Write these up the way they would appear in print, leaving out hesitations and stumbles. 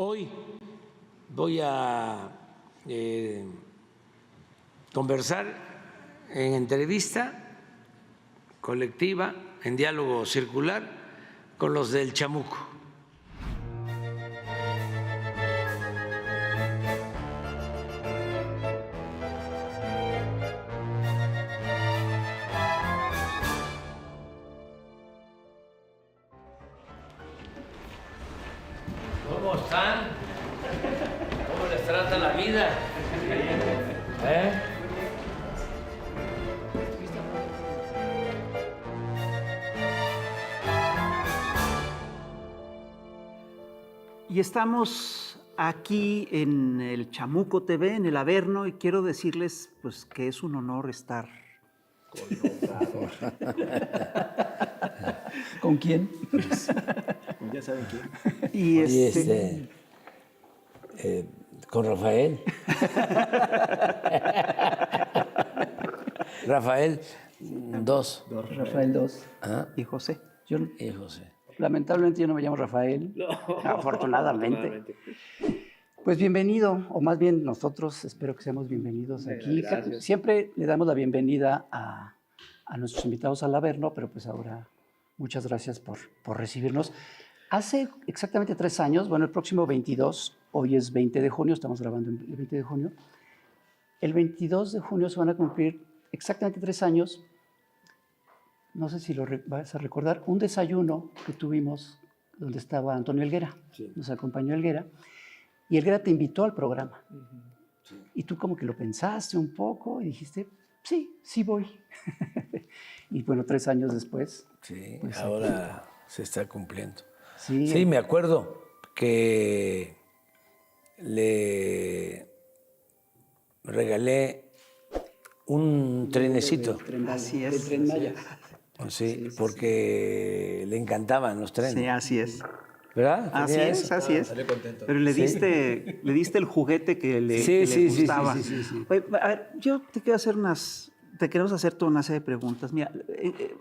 Hoy voy a conversar en entrevista colectiva, en diálogo circular, con los del Chamuco. ¿Cómo están? ¿Cómo les trata la vida? Y estamos aquí en el Chamuco TV, en el Averno, y quiero decirles pues, que es un honor estar ¿Con quién? Ya saben quién. Y Con Rafael. Rafael, dos. Rafael II. y José. Yo, Y José. lamentablemente yo no me llamo Rafael. No, Afortunadamente. Pues bienvenido, o más bien nosotros espero que seamos bienvenidos aquí. Gracias. Siempre le damos la bienvenida a nuestros invitados al Averno, pero pues ahora muchas gracias por recibirnos. Hace exactamente 3 años, bueno, el próximo 22, hoy es 20 de junio, estamos grabando el 20 de junio, el 22 de junio se van a cumplir exactamente 3 años, no sé si lo vas a recordar, un desayuno que tuvimos donde estaba Antonio Helguera, Sí. nos acompañó Helguera, y Helguera te invitó al programa. Sí. Y tú como que lo pensaste un poco y dijiste, sí voy. Y bueno, 3 años después. Sí, pues, ahora se está cumpliendo. Sí, Sí, me acuerdo que le regalé un trenecito. Así es. El Tren Maya. Sí, porque le encantaban los trenes. Sí, así es. ¿Verdad? Así Tenía es, eso. así es. salió contento. Pero le Sí. diste el juguete que le, Sí, que le sí, sí, gustaba. sí. Oye, a ver, yo te quiero hacer te queremos hacer toda una serie de preguntas. Mira,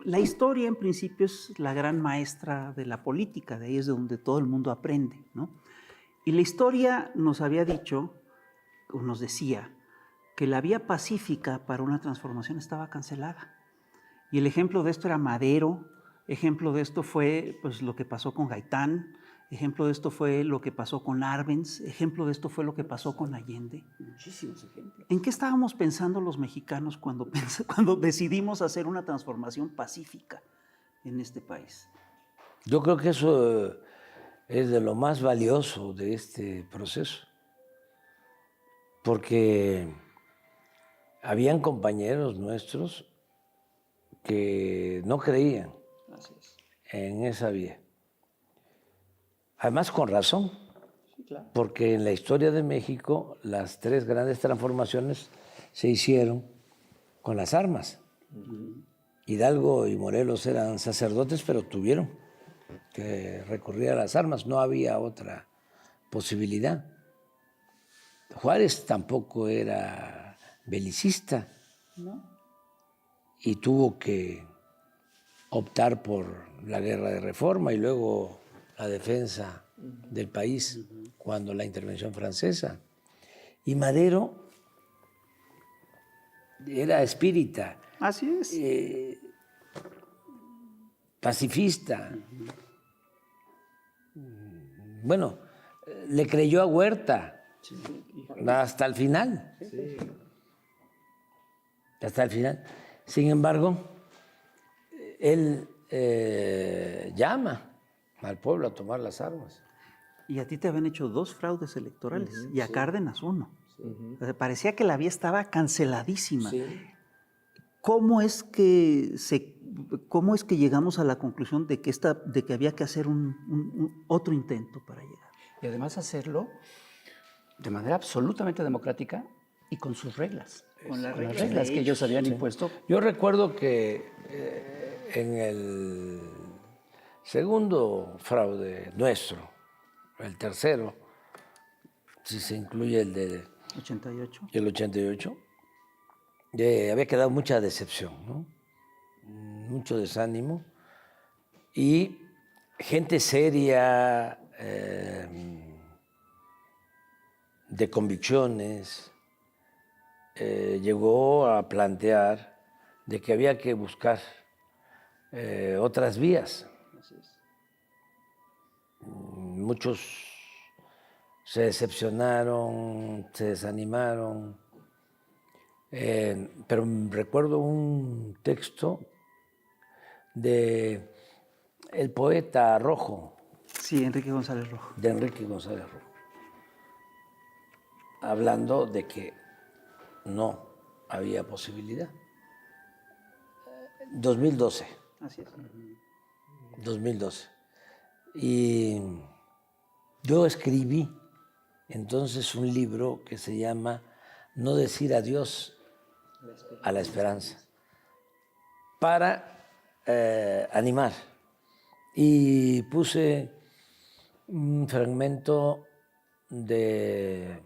la historia en principio es la gran maestra de la política, de ahí es de donde todo el mundo aprende, ¿no? Y la historia nos había dicho, o nos decía, que la vía pacífica para una transformación estaba cancelada. Y el ejemplo de esto era Madero, ejemplo de esto fue pues, lo que pasó con Gaitán, ejemplo de esto fue lo que pasó con Arbenz, ejemplo de esto fue lo que pasó con Allende. Muchísimos ejemplos. ¿En qué estábamos pensando los mexicanos cuando decidimos hacer una transformación pacífica en este país? Yo creo que eso es de lo más valioso de este proceso, porque habían compañeros nuestros que no creían Así es. en esa vía. Además, con razón, Sí, claro. porque en la historia de México las 3 grandes transformaciones se hicieron con las armas. Hidalgo y Morelos eran sacerdotes, pero tuvieron que recurrir a las armas, no había otra posibilidad. Juárez tampoco era belicista, ¿No? y tuvo que optar por la guerra de reforma y luego la defensa del país cuando la intervención francesa. Y Madero era espírita, Así es. pacifista. Bueno, le creyó a Huerta hasta el final. Sí. Hasta el final. Sin embargo, él llama al pueblo a tomar las armas. Y a ti te habían hecho 2 fraudes electorales y a Cárdenas 1. Ujú. O sea, parecía que la vía estaba canceladísima. Sí. ¿Cómo es que llegamos a la conclusión de que había que hacer otro intento para llegar? Y además hacerlo de manera absolutamente democrática y con sus reglas. Con las reglas reglas de que ellos habían Sí. impuesto. Yo recuerdo que en el segundo fraude nuestro, el tercero, si se incluye el del 88. 88, había quedado mucha decepción, ¿no? Mucho desánimo, y gente seria, de convicciones, llegó a plantear de que había que buscar otras vías. Muchos se decepcionaron, se desanimaron, pero recuerdo un texto de el poeta Rojo, Sí, Enrique González Rojo. de Enrique González Rojo, hablando de que no había posibilidad. 2012. Así es. 2012. Y yo escribí entonces un libro que se llama No decir adiós a la esperanza, para animar. Y puse un fragmento de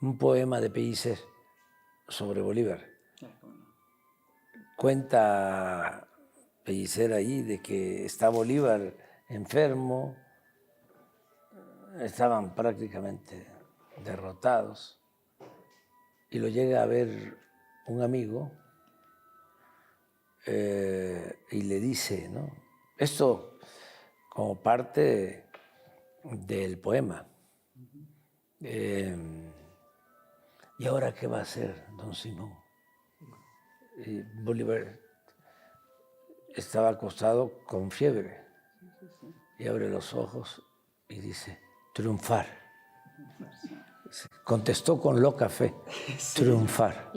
un poema de Pellicer sobre Bolívar. Cuenta Pellicer ahí de que está Bolívar enfermo, estaban prácticamente derrotados, y lo llega a ver un amigo y le dice, ¿no? Esto como parte del poema. ¿Y ahora qué va a hacer, don Simón? Y Bolívar estaba acostado con fiebre y abre los ojos y dice, triunfar. Contestó con loca fe, triunfar.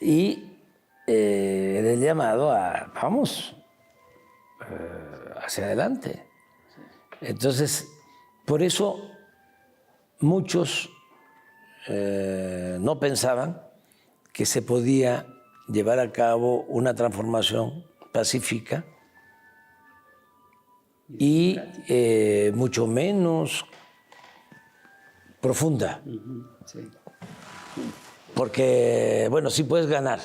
Y el llamado a, vamos, hacia adelante. Entonces, por eso muchos no pensaban que se podía llevar a cabo una transformación pacífica y mucho menos profunda. Sí. Porque, bueno, sí puedes ganar,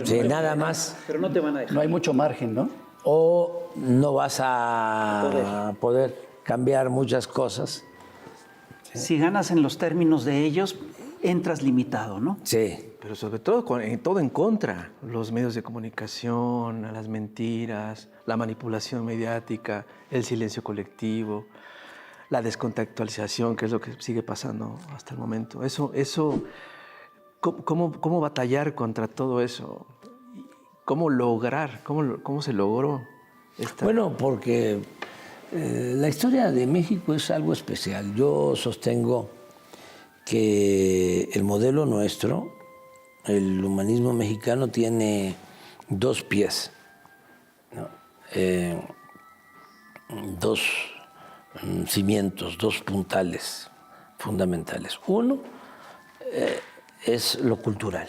sí, nada más, Pero no te van a dejar. No hay mucho margen, ¿no? o no vas a poder cambiar muchas cosas. Si ganas en los términos de ellos, entras limitado, ¿no? Sí, Pero sobre todo, todo en contra. Los medios de comunicación, las mentiras, la manipulación mediática, el silencio colectivo, la descontextualización, que es lo que sigue pasando hasta el momento. ¿Cómo batallar contra todo eso? ¿Cómo lograr? ¿Cómo se logró esta? bueno, porque la historia de México es algo especial. Yo sostengo que el modelo nuestro, el humanismo mexicano, tiene dos pies, ¿no? Dos cimientos, dos puntales fundamentales. Uno es lo cultural.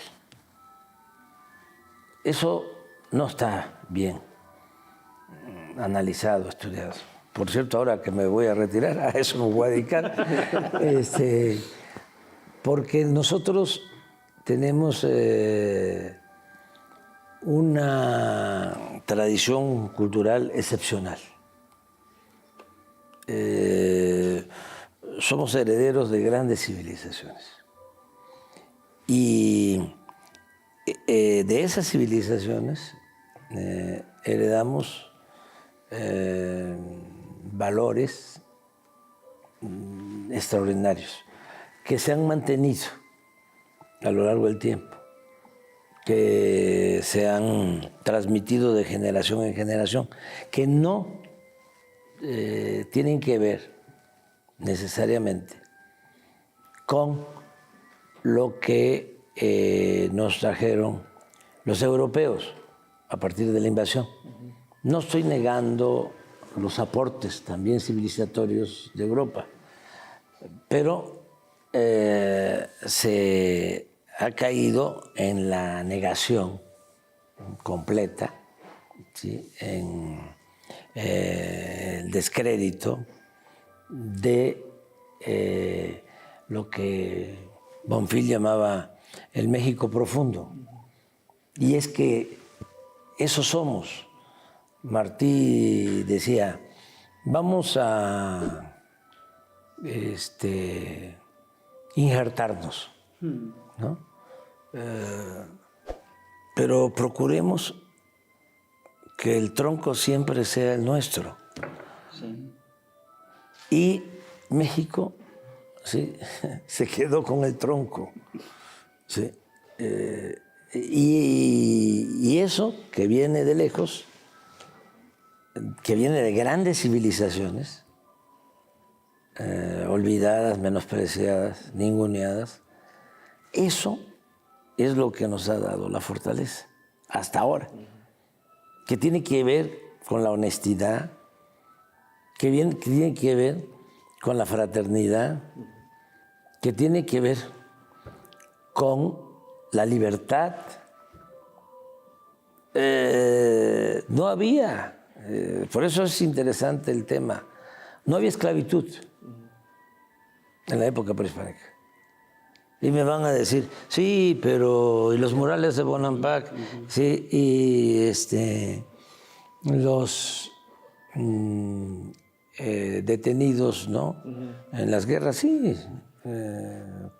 Eso no está bien analizado, estudiado. Por cierto, ahora que me voy a retirar, a eso me voy a dedicar, porque nosotros tenemos una tradición cultural excepcional. Somos herederos de grandes civilizaciones. Y de esas civilizaciones heredamos valores extraordinarios que se han mantenido a lo largo del tiempo, que se han transmitido de generación en generación, que no tienen que ver necesariamente con lo que nos trajeron los europeos a partir de la invasión. No estoy negando los aportes también civilizatorios de Europa, pero se ha caído en la negación completa, ¿sí? En el descrédito de lo que Bonfil llamaba el México profundo. Y es que eso somos. Martí decía, vamos a injertarnos, ¿no? Pero procuremos que el tronco siempre sea el nuestro. Sí. Y México, sí, se quedó con el tronco. Sí. Y eso que viene de lejos, que viene de grandes civilizaciones, olvidadas, menospreciadas, ninguneadas, eso es lo que nos ha dado la fortaleza hasta ahora, que tiene que ver con la honestidad, que tiene que ver con la fraternidad, que tiene que ver con la libertad. No había, por eso es interesante el tema, no había esclavitud en la época prehispánica. Y me van a decir, sí, pero ¿y los murales de Bonampak? Sí, y los detenidos, ¿no? En las guerras, sí,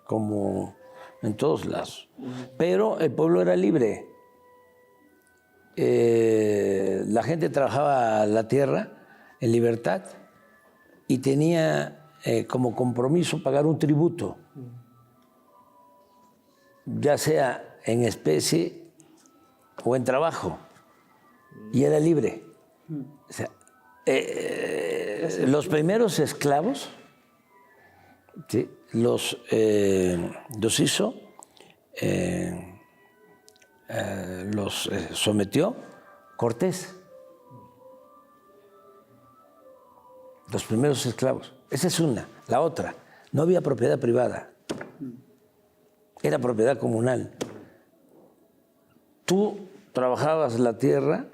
como en todos lados. Pero el pueblo era libre. La gente trabajaba la tierra en libertad y tenía como compromiso pagar un tributo, ya sea en especie o en trabajo, y era libre. O sea, los primeros esclavos, ¿sí?, los hizo, los sometió Cortés. Los primeros esclavos. Esa es una. La otra, no había propiedad privada. Era propiedad comunal. Tú trabajabas la tierra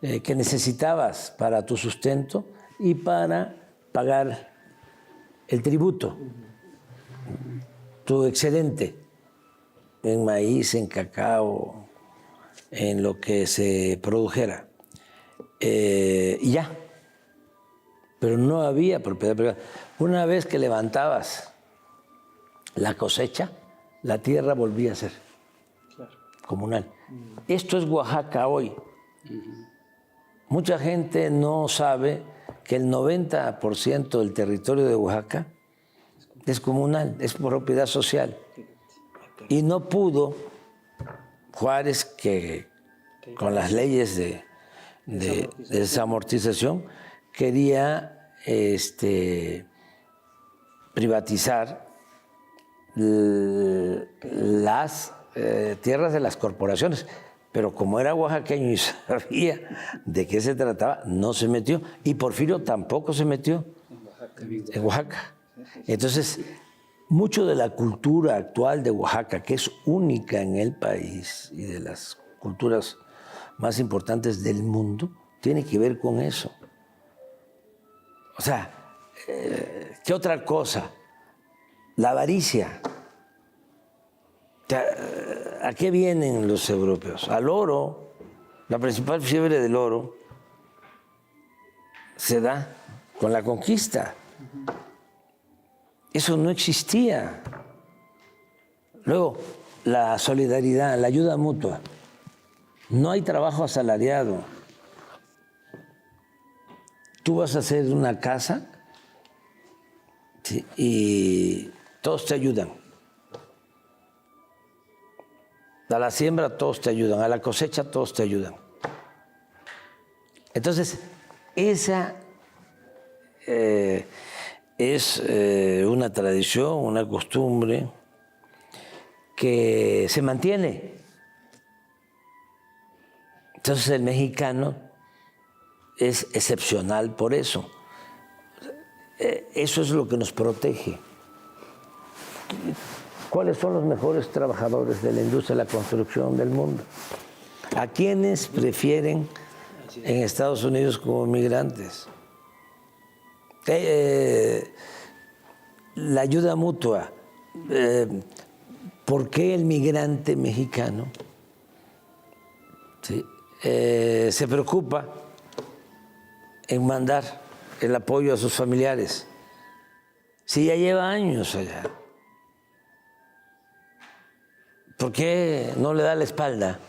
que necesitabas para tu sustento y para pagar el tributo, tu excedente en maíz, en cacao, en lo que se produjera. Y ya. Pero no había propiedad privada. Una vez que levantabas la cosecha, la tierra volvía a ser comunal. Esto es Oaxaca hoy. Mucha gente no sabe que el 90% del territorio de Oaxaca es comunal, es propiedad social. Y no pudo Juárez, que con las leyes de desamortización quería privatizar las tierras de las corporaciones, pero como era oaxaqueño y sabía de qué se trataba, no se metió, y Porfirio tampoco se metió en Oaxaca. Entonces, mucho de la cultura actual de Oaxaca, que es única en el país y de las culturas más importantes del mundo, tiene que ver con eso. O sea, ¿qué otra cosa? La avaricia. ¿A qué vienen los europeos? Al oro. La principal fiebre del oro se da con la conquista. Eso no existía. Luego, la solidaridad, la ayuda mutua. No hay trabajo asalariado. Tú vas a hacer una casa, ¿sí?, y todos te ayudan. A la siembra todos te ayudan, a la cosecha todos te ayudan. Entonces, esa es una tradición, una costumbre que se mantiene. Entonces, el mexicano es excepcional por eso. Eso es lo que nos protege. ¿Cuáles son los mejores trabajadores de la industria de la construcción del mundo? ¿A quiénes prefieren en Estados Unidos como migrantes? La ayuda mutua. ¿Por qué el migrante mexicano, ¿sí?, se preocupa en mandar el apoyo a sus familiares? Si ya lleva años allá. ¿Por qué no le da la espalda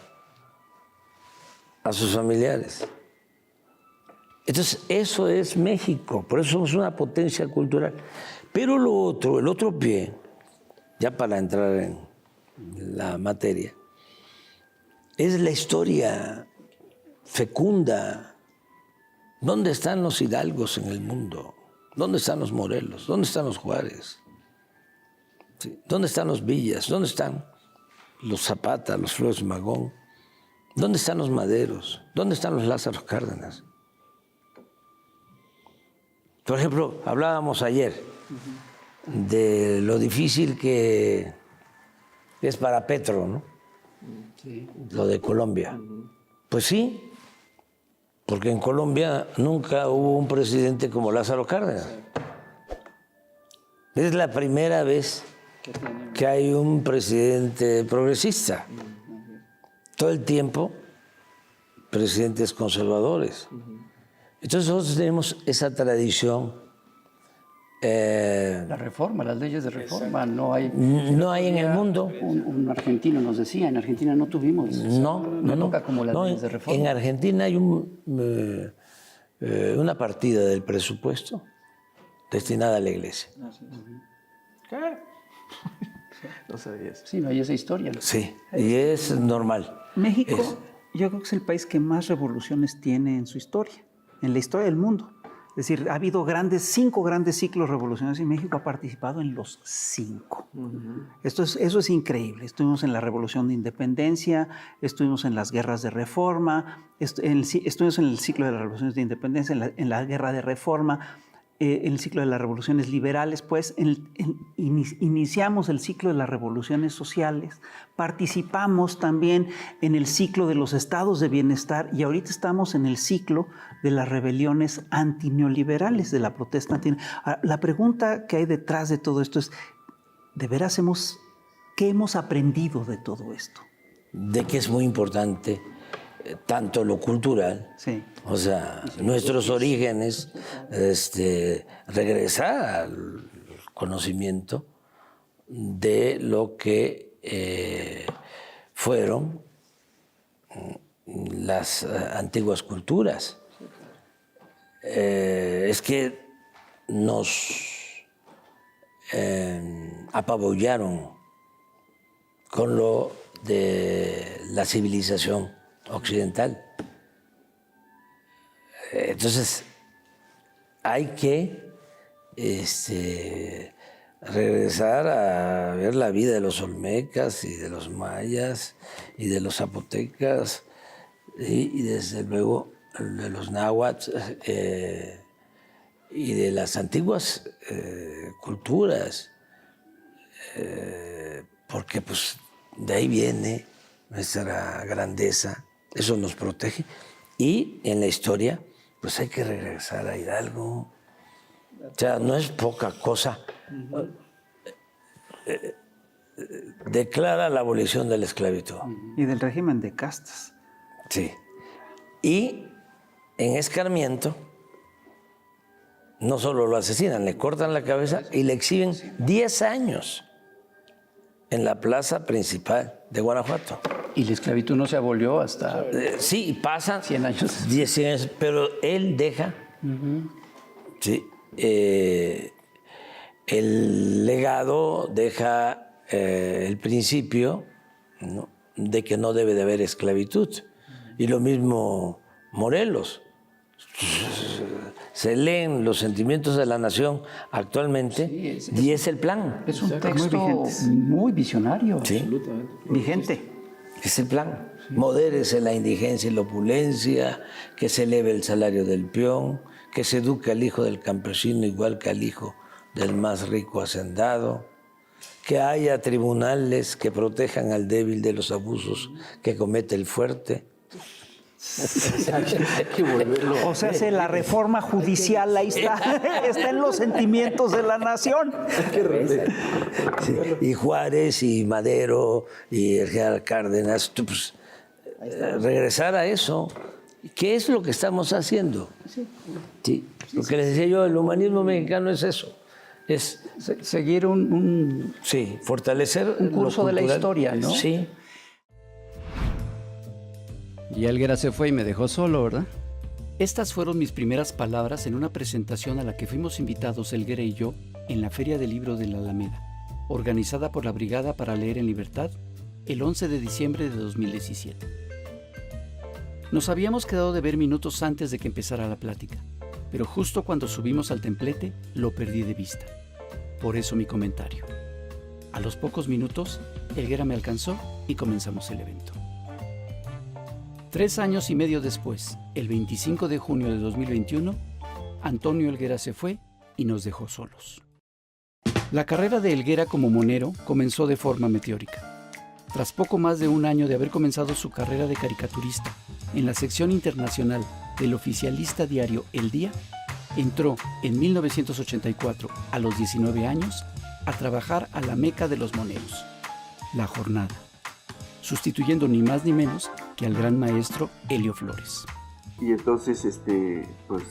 a sus familiares? Entonces, eso es México, por eso somos una potencia cultural. Pero lo otro, el otro pie, ya para entrar en la materia, es la historia fecunda. ¿Dónde están los hidalgos en el mundo? ¿Dónde están los Morelos? ¿Dónde están los Juárez? ¿Sí? ¿Dónde están los Villas? ¿Dónde están los Zapata, los Flores Magón? ¿Dónde están los Maderos? ¿Dónde están los Lázaro Cárdenas? Por ejemplo, hablábamos ayer de lo difícil que es para Petro, ¿no? Sí. Lo de Colombia. Pues sí, porque en Colombia nunca hubo un presidente como Lázaro Cárdenas. Es la primera vez que hay un presidente progresista. Todo el tiempo, presidentes conservadores. Entonces nosotros tenemos esa tradición. La reforma, las leyes de reforma, no hay en el mundo. Un argentino nos decía, en Argentina no tuvimos nunca como las leyes de reforma. En Argentina hay una partida del presupuesto destinada a la iglesia. ¿Qué? No sabía eso. Sí, no hay esa historia, ¿no? Sí, y es normal. México, yo creo que es el país que más revoluciones tiene en su historia, en la historia del mundo. Es decir, ha habido 5 grandes ciclos revolucionarios y México ha participado en los 5. Eso es increíble. Estuvimos en la Revolución de Independencia, estuvimos en las guerras de reforma, estuvimos en el ciclo de las revoluciones de independencia, en la guerra de reforma, en el ciclo de las revoluciones liberales, pues iniciamos el ciclo de las revoluciones sociales, participamos también en el ciclo de los estados de bienestar y ahorita estamos en el ciclo de las rebeliones antineoliberales, de la protesta antineoliberal. La pregunta que hay detrás de todo esto es, ¿de veras qué hemos aprendido de todo esto? De que es muy importante tanto lo cultural, sí. O sea, nuestros orígenes, regresar al conocimiento de lo que fueron las antiguas culturas. Es que nos apabullaron con lo de la civilización occidental. Entonces, hay que regresar a ver la vida de los olmecas y de los mayas y de los zapotecas y desde luego de los náhuatl y de las antiguas culturas, porque pues de ahí viene nuestra grandeza, eso nos protege. Y en la historia, pues hay que regresar a Hidalgo. O sea, no es poca cosa. Declara la abolición de la esclavitud. Y del régimen de castas. Sí. Y en escarmiento, no solo lo asesinan, le cortan la cabeza y le exhiben 10 años en la plaza principal de Guanajuato. Y la esclavitud no se abolió hasta... Sí, pasan 100 años. 10 años, pero él deja sí, el legado, deja el principio, ¿no?, de que no debe de haber esclavitud. Y lo mismo Morelos. Se leen los sentimientos de la nación actualmente y es el plan. Es un texto muy visionario. Sí. Vigente. Es el plan. Modérese la indigencia y la opulencia, que se eleve el salario del peón, que se eduque al hijo del campesino igual que al hijo del más rico hacendado, que haya tribunales que protejan al débil de los abusos que comete el fuerte. Hay que volverlo. O sea, la reforma judicial ahí está en los sentimientos de la nación. Sí. Y Juárez y Madero y el general Cárdenas, pues, regresar a eso. ¿Qué es lo que estamos haciendo? Sí. Lo que les decía yo, el humanismo mexicano es eso. Es, Seguir sí, fortalecer un curso lo de la cultural. historia, ¿no? Sí. Y Helguera se fue y me dejó solo, ¿verdad? Estas fueron mis primeras palabras en una presentación a la que fuimos invitados Helguera y yo en la Feria del Libro de la Alameda, organizada por la Brigada para Leer en Libertad el 11 de diciembre de 2017. Nos habíamos quedado de ver minutos antes de que empezara la plática, pero justo cuando subimos al templete lo perdí de vista. Por eso mi comentario. A los pocos minutos, Helguera me alcanzó y comenzamos el evento. 3 años y medio después, el 25 de junio de 2021, Antonio Helguera se fue y nos dejó solos. La carrera de Helguera como monero comenzó de forma meteórica. Tras poco más de un año de haber comenzado su carrera de caricaturista en la sección internacional del oficialista diario El Día, entró en 1984, a los 19 años, a trabajar a la meca de los moneros, La Jornada, sustituyendo ni más ni menos que al gran maestro Helio Flores. Y entonces pues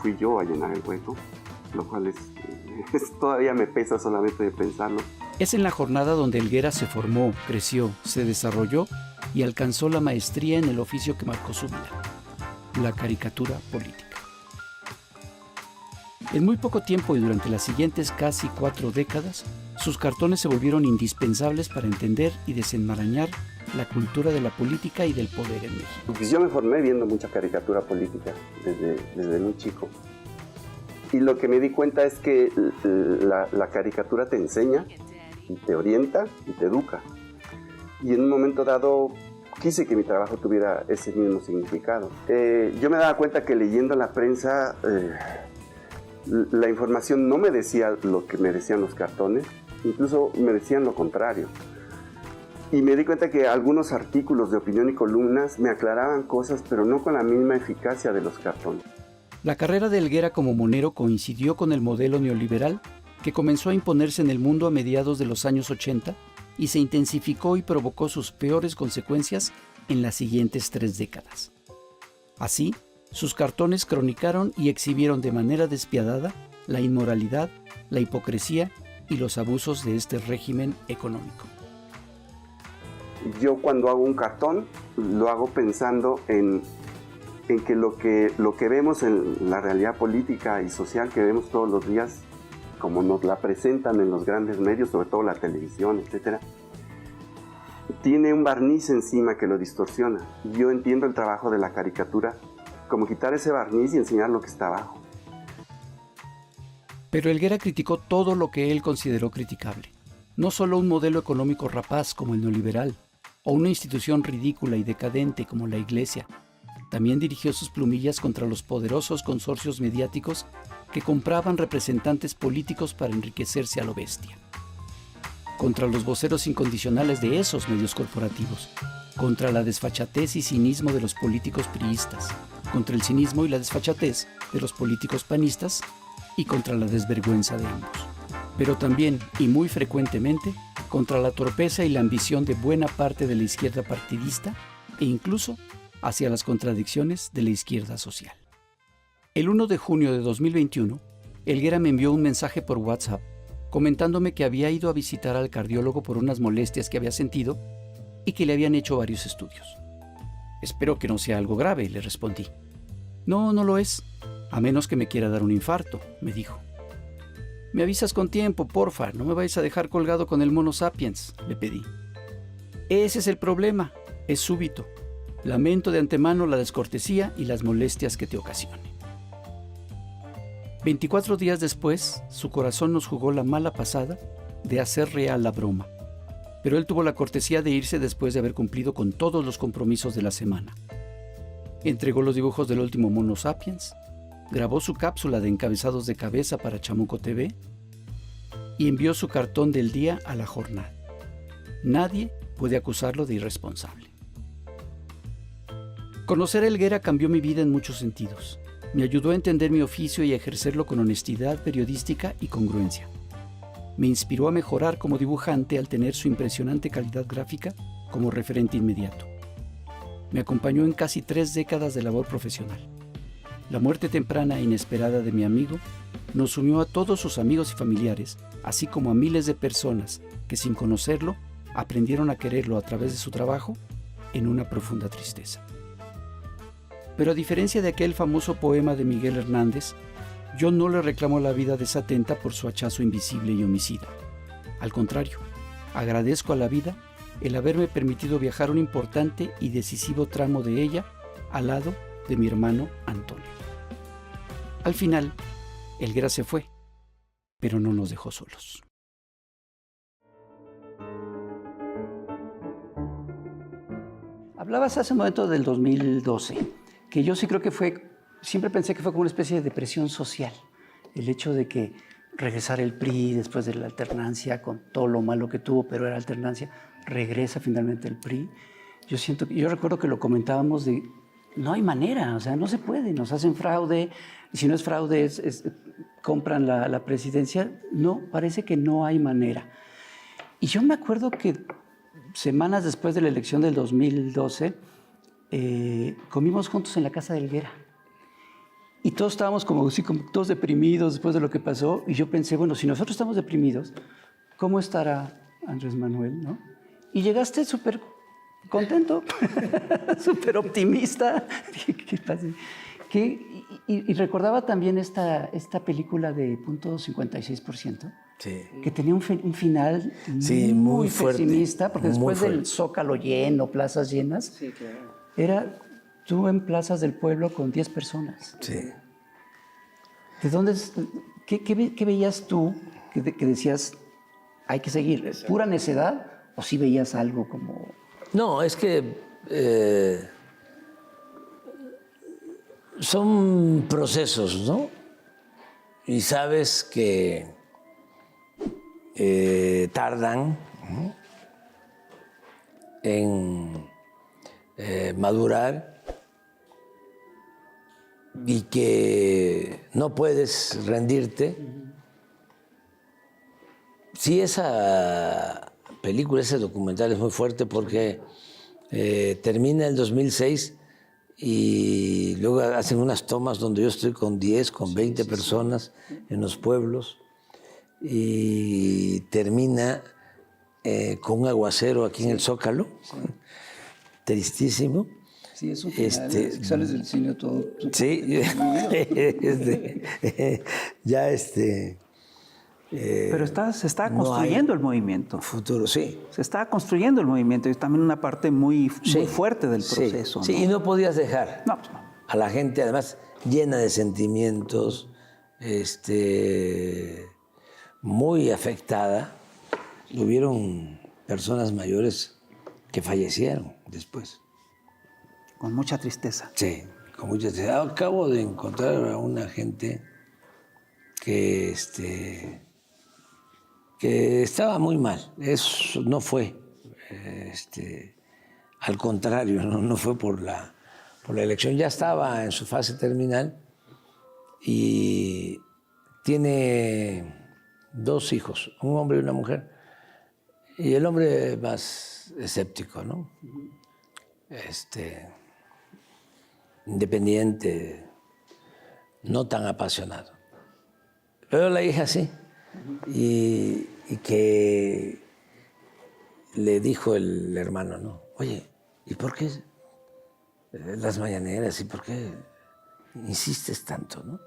fui yo a llenar el hueco, lo cual todavía me pesa solamente de pensarlo. Es en La Jornada donde Helguera se formó, creció, se desarrolló y alcanzó la maestría en el oficio que marcó su vida, la caricatura política. En muy poco tiempo y durante las siguientes casi 4 décadas, sus cartones se volvieron indispensables para entender y desenmarañar la cultura de la política y del poder en México. Pues yo me formé viendo mucha caricatura política desde muy chico. Y lo que me di cuenta es que la caricatura te enseña, y te orienta y te educa. Y en un momento dado quise que mi trabajo tuviera ese mismo significado. Yo me daba cuenta que leyendo la prensa la información no me decía lo que me decían los cartones, incluso me decían lo contrario. Y me di cuenta que algunos artículos de opinión y columnas me aclaraban cosas, pero no con la misma eficacia de los cartones. La carrera de Helguera como monero coincidió con el modelo neoliberal que comenzó a imponerse en el mundo a mediados de los años 80 y se intensificó y provocó sus peores consecuencias en las siguientes 3 décadas. Así, sus cartones cronicaron y exhibieron de manera despiadada la inmoralidad, la hipocresía y los abusos de este régimen económico. Yo cuando hago un cartón lo hago pensando en que lo que vemos en la realidad política y social que vemos todos los días, como nos la presentan en los grandes medios, sobre todo la televisión, etc., tiene un barniz encima que lo distorsiona. Yo entiendo el trabajo de la caricatura como quitar ese barniz y enseñar lo que está abajo. Pero Helguera criticó todo lo que él consideró criticable. No solo un modelo económico rapaz como el neoliberal, o una institución ridícula y decadente como la Iglesia. También dirigió sus plumillas contra los poderosos consorcios mediáticos que compraban representantes políticos para enriquecerse a lo bestia. Contra los voceros incondicionales de esos medios corporativos. Contra la desfachatez y cinismo de los políticos priistas. Contra el cinismo y la desfachatez de los políticos panistas. Y contra la desvergüenza de ambos. Pero también, y muy frecuentemente, contra la torpeza y la ambición de buena parte de la izquierda partidista e incluso hacia las contradicciones de la izquierda social. El 1 de junio de 2021, Helguera me envió un mensaje por WhatsApp comentándome que había ido a visitar al cardiólogo por unas molestias que había sentido y que le habían hecho varios estudios. Espero que no sea algo grave, le respondí. No, no lo es, a menos que me quiera dar un infarto, me dijo. Me avisas con tiempo, porfa, no me vayas a dejar colgado con el mono sapiens, le pedí. Ese es el problema, es súbito. Lamento de antemano la descortesía y las molestias que te ocasione. 24 días después, su corazón nos jugó la mala pasada de hacer real la broma. Pero él tuvo la cortesía de irse después de haber cumplido con todos los compromisos de la semana. Entregó los dibujos del último mono sapiens, grabó su cápsula de encabezados de cabeza para Chamuco TV y envió su cartón del día a La Jornada. Nadie puede acusarlo de irresponsable. Conocer a Helguera cambió mi vida en muchos sentidos. Me ayudó a entender mi oficio y a ejercerlo con honestidad periodística y congruencia. Me inspiró a mejorar como dibujante al tener su impresionante calidad gráfica como referente inmediato. Me acompañó en casi 3 décadas de labor profesional. La muerte temprana e inesperada de mi amigo nos unió a todos sus amigos y familiares, así como a miles de personas que sin conocerlo aprendieron a quererlo a través de su trabajo en una profunda tristeza. Pero a diferencia de aquel famoso poema de Miguel Hernández, yo no le reclamo la vida de Satenta por su hachazo invisible y homicida. Al contrario, agradezco a la vida el haberme permitido viajar un importante y decisivo tramo de ella al lado de mi hermano Antonio. Al final, Helguera se fue, pero no nos dejó solos. Hablabas hace un momento del 2012, que yo sí creo que siempre pensé que fue como una especie de depresión social, el hecho de que regresar el PRI después de la alternancia, con todo lo malo que tuvo, pero era alternancia, regresa finalmente el PRI. Yo recuerdo que lo comentábamos de, no hay manera, o sea, no se puede, nos hacen fraude, y si no es fraude, compran la presidencia. No, parece que no hay manera. Y yo me acuerdo que semanas después de la elección del 2012, comimos juntos en la casa de Helguera. Y todos estábamos como todos deprimidos después de lo que pasó. Y yo pensé, bueno, si nosotros estamos deprimidos, ¿cómo estará Andrés Manuel, no? Y llegaste súper contento, súper optimista. ¿Qué pasa? Y recordaba también esta película de Punto 56%. Sí. Que tenía un final muy fuerte, pesimista, porque después fuerte. del Zócalo lleno, plazas llenas, era tú en plazas del pueblo con 10 personas. Sí. ¿De dónde? ¿Qué veías tú que decías, hay que seguir? ¿Pura necedad o sí veías algo como...? No, es que son procesos, ¿no? Y sabes que tardan, ¿no?, en madurar y que no puedes rendirte. Sí, esa película, ese documental es muy fuerte porque termina el 2006 y luego hacen unas tomas donde yo estoy con 10, con 20 personas en los pueblos y termina con un aguacero aquí en el Zócalo, tristísimo. Sí, es un final, sales del cine todo... Sí, ya Pero se está no construyendo hay el movimiento. futuro, sí. Se está construyendo el movimiento y es también una parte muy fuerte del proceso. Sí, ¿no? y no podías dejar No, pues no. a la gente, además, llena de sentimientos, muy afectada. Hubieron personas mayores que fallecieron después. Con mucha tristeza. Sí, con mucha tristeza. Acabo de encontrar a una gente que estaba muy mal. Eso no fue, al contrario, no fue por la elección. Ya estaba en su fase terminal y tiene 2 hijos, un hombre y una mujer. Y el hombre más escéptico, ¿no? Independiente, no tan apasionado. Pero la hija sí. Y que le dijo el hermano, ¿no? Oye, ¿y por qué las mañaneras? ¿Y por qué insistes tanto, no?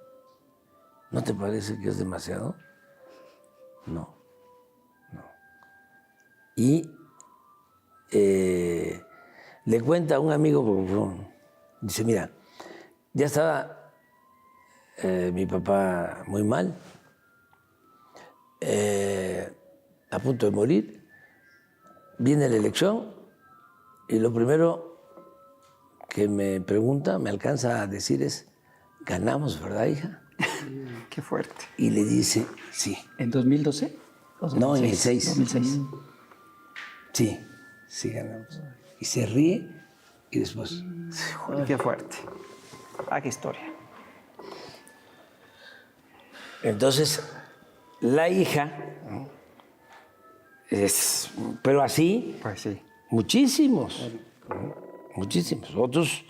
¿No te parece que es demasiado? No. Y le cuenta a un amigo, dice, mira, ya estaba mi papá muy mal, a punto de morir, viene la elección y lo primero que me pregunta, me alcanza a decir es, ganamos, ¿verdad, hija? Qué fuerte. Y le dice, sí. ¿En 2012? No, en el 6. 2006. Sí ganamos. Y se ríe y después... Joder, qué fuerte. Ah, qué historia. Entonces, la hija, pero así, Pues sí. muchísimos. Otros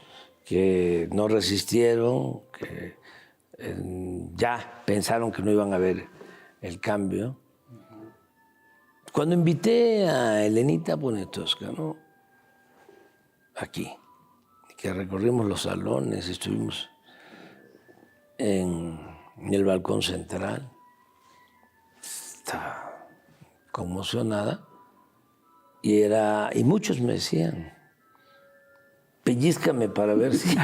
que no resistieron, que ya pensaron que no iban a ver el cambio. Cuando invité a Elenita Poniatowska, aquí, que recorrimos los salones, estuvimos en el balcón central, estaba conmocionada y muchos me decían, pellízcame para ver si...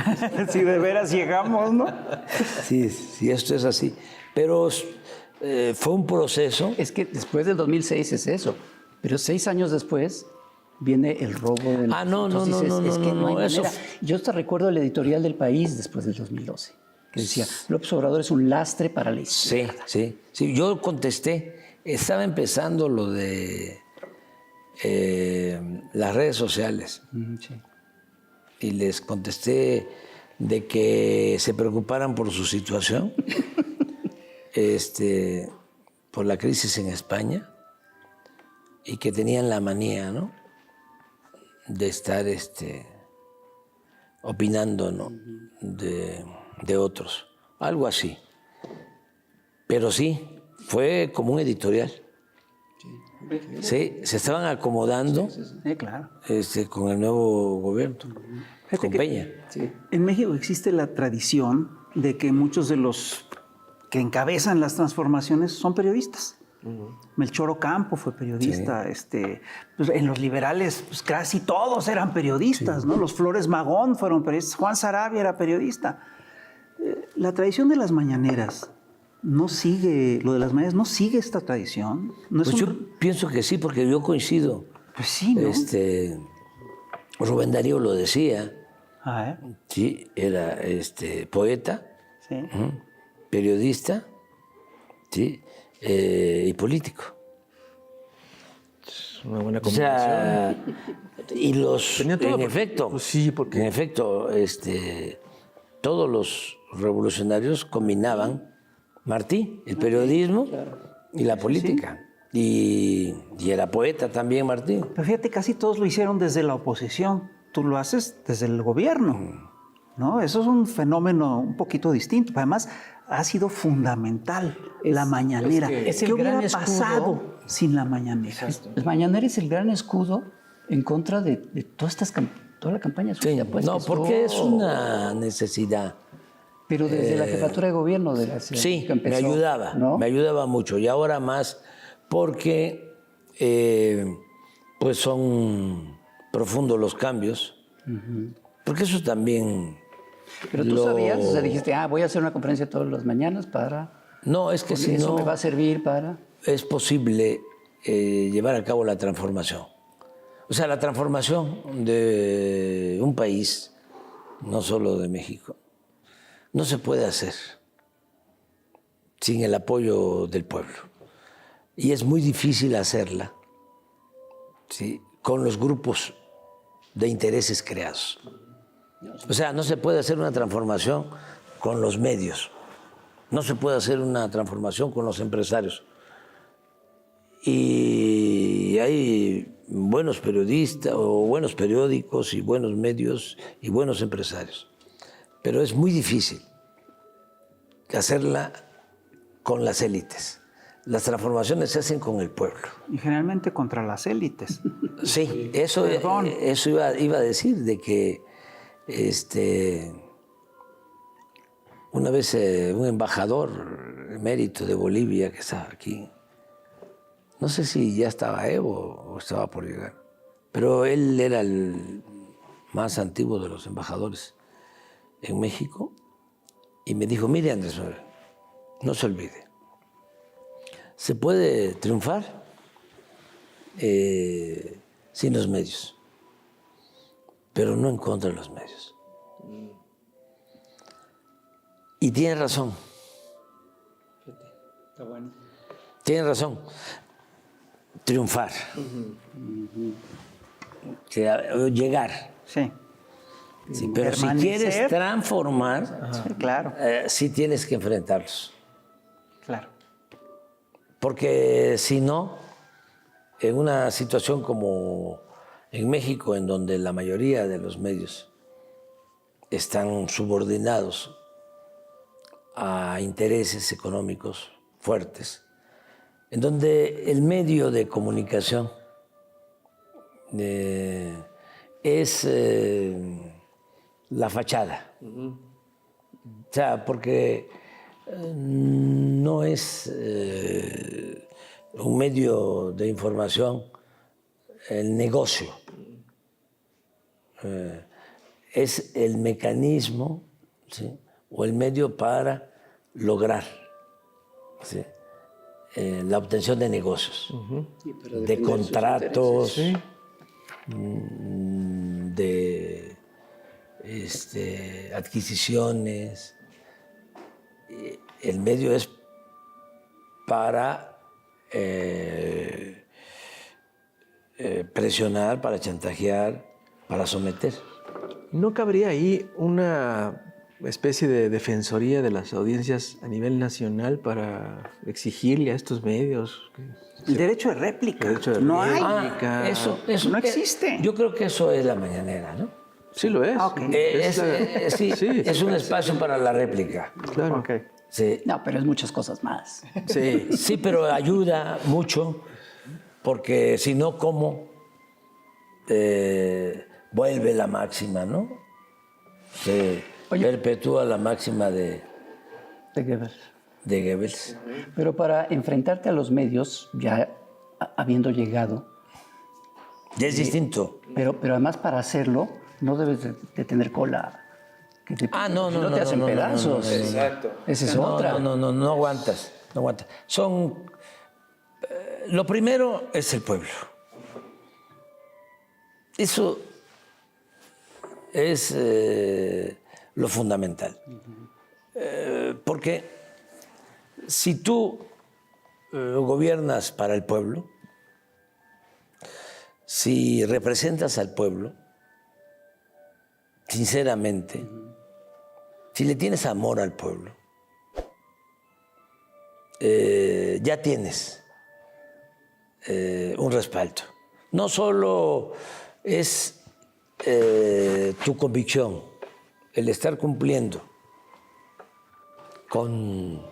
Si de veras llegamos, ¿no? si esto es así. Pero fue un proceso. Es que después del 2006 es eso, pero 6 años después viene el robo del... Ah, no, Entonces no, dices, es que no hay eso... manera. Yo hasta recuerdo el editorial del País después del 2012, que decía, López Obrador es un lastre para la izquierda. Sí, yo contesté, estaba empezando lo de las redes sociales. Sí. Y les contesté de que se preocuparan por su situación, por la crisis en España, y que tenían la manía, ¿no?, de estar opinando, ¿no?, de otros, algo así. Pero sí, fue como un editorial. Sí, se estaban acomodando Claro. con el nuevo gobierno, con Peña. En México existe la tradición de que muchos de los que encabezan las transformaciones son periodistas. Melchor Ocampo fue periodista. Pues en los liberales, pues casi todos eran periodistas, ¿no? Los Flores Magón fueron periodistas. Juan Sarabia era periodista. La tradición de las mañaneras no sigue, lo de las mañaneras no sigue esta tradición. No es Pues yo pienso que sí, porque yo coincido. Pues sí, ¿no? Rubén Darío lo decía. ¿Eh? Sí, era poeta, Sí. periodista, sí, y político. Es una buena O combinación. sea, y Tenía todo en por- efecto, pues sí, porque- en efecto, todos los revolucionarios combinaban Martí, el periodismo y la política. Y era poeta también Martí. Pero fíjate, casi todos lo hicieron desde la oposición. Tú lo haces desde el gobierno, ¿no? Eso es un fenómeno un poquito distinto. Además, ha sido fundamental la mañanera. es ¿Qué el hubiera gran escudo. pasado sin la mañanera? El Mañanera es el gran escudo en contra de toda la campaña sucia. Pues, No, que porque es estuvo- una necesidad. Pero desde la jefatura de gobierno de la ciudad Sí, que empezó, me ayudaba, ¿no? me ayudaba mucho. Y ahora más porque pues son profundos los cambios. Porque eso también... Pero tú sabías, o sea, dijiste, voy a hacer una conferencia todas las mañanas para... No, es que si eso no me va a servir para... es posible llevar a cabo la transformación. O sea, la transformación de un país, no solo de México, no se puede hacer sin el apoyo del pueblo. Y es muy difícil hacerla, ¿sí?, con los grupos de intereses creados. O sea, no se puede hacer una transformación con los medios, no se puede hacer una transformación con los empresarios. Y hay buenos periodistas o buenos periódicos y buenos medios y buenos empresarios. Pero es muy difícil hacerla con las élites. Las transformaciones se hacen con el pueblo. Y generalmente contra las élites. Sí, eso iba a decir, de que una vez un embajador emérito de Bolivia que estaba aquí, no sé si ya estaba Evo o estaba por llegar, pero él era el más antiguo de los embajadores en México y me dijo, mire Andrés Manuel, no se olvide, se puede triunfar sin los medios, pero no en contra de los medios. Y tiene razón. Está bueno. Tiene razón. Triunfar. Llegar. Sí. Sí, pero si Permanecer. quieres transformar, Sí, claro, sí tienes que enfrentarlos. claro. Porque si no, en una situación como en México, en donde la mayoría de los medios están subordinados a intereses económicos fuertes, en donde el medio de comunicación es la fachada. O sea, porque no es un medio de información el negocio. Es el mecanismo, ¿sí?, o el medio para lograr, ¿sí?, la obtención de negocios, de contratos, de adquisiciones. El medio es para presionar, para chantajear, para someter. ¿No cabría ahí una especie de defensoría de las audiencias a nivel nacional para exigirle a estos medios? El derecho de réplica. Derecho de no réplica. hay. Eso No existe. Yo creo que eso es la mañanera, ¿no? Sí lo es. Ok. Es un espacio para la réplica. Claro. Ok. Sí, No, pero es muchas cosas más. Sí. sí, pero ayuda mucho, porque si no, ¿cómo vuelve la máxima, no? Se perpetúa la máxima de Goebbels. Pero para enfrentarte a los medios, ya habiendo llegado, Ya es distinto. pero además para hacerlo, no debes de tener cola. Que te, No, si no te hacen pedazos. Exacto. Esa es otra. No aguantas, no aguantas. Lo primero es el pueblo. Eso es lo fundamental. Porque si tú gobiernas para el pueblo, si representas al pueblo, sinceramente, si le tienes amor al pueblo, ya tienes un respaldo. No solo es tu convicción, el estar cumpliendo con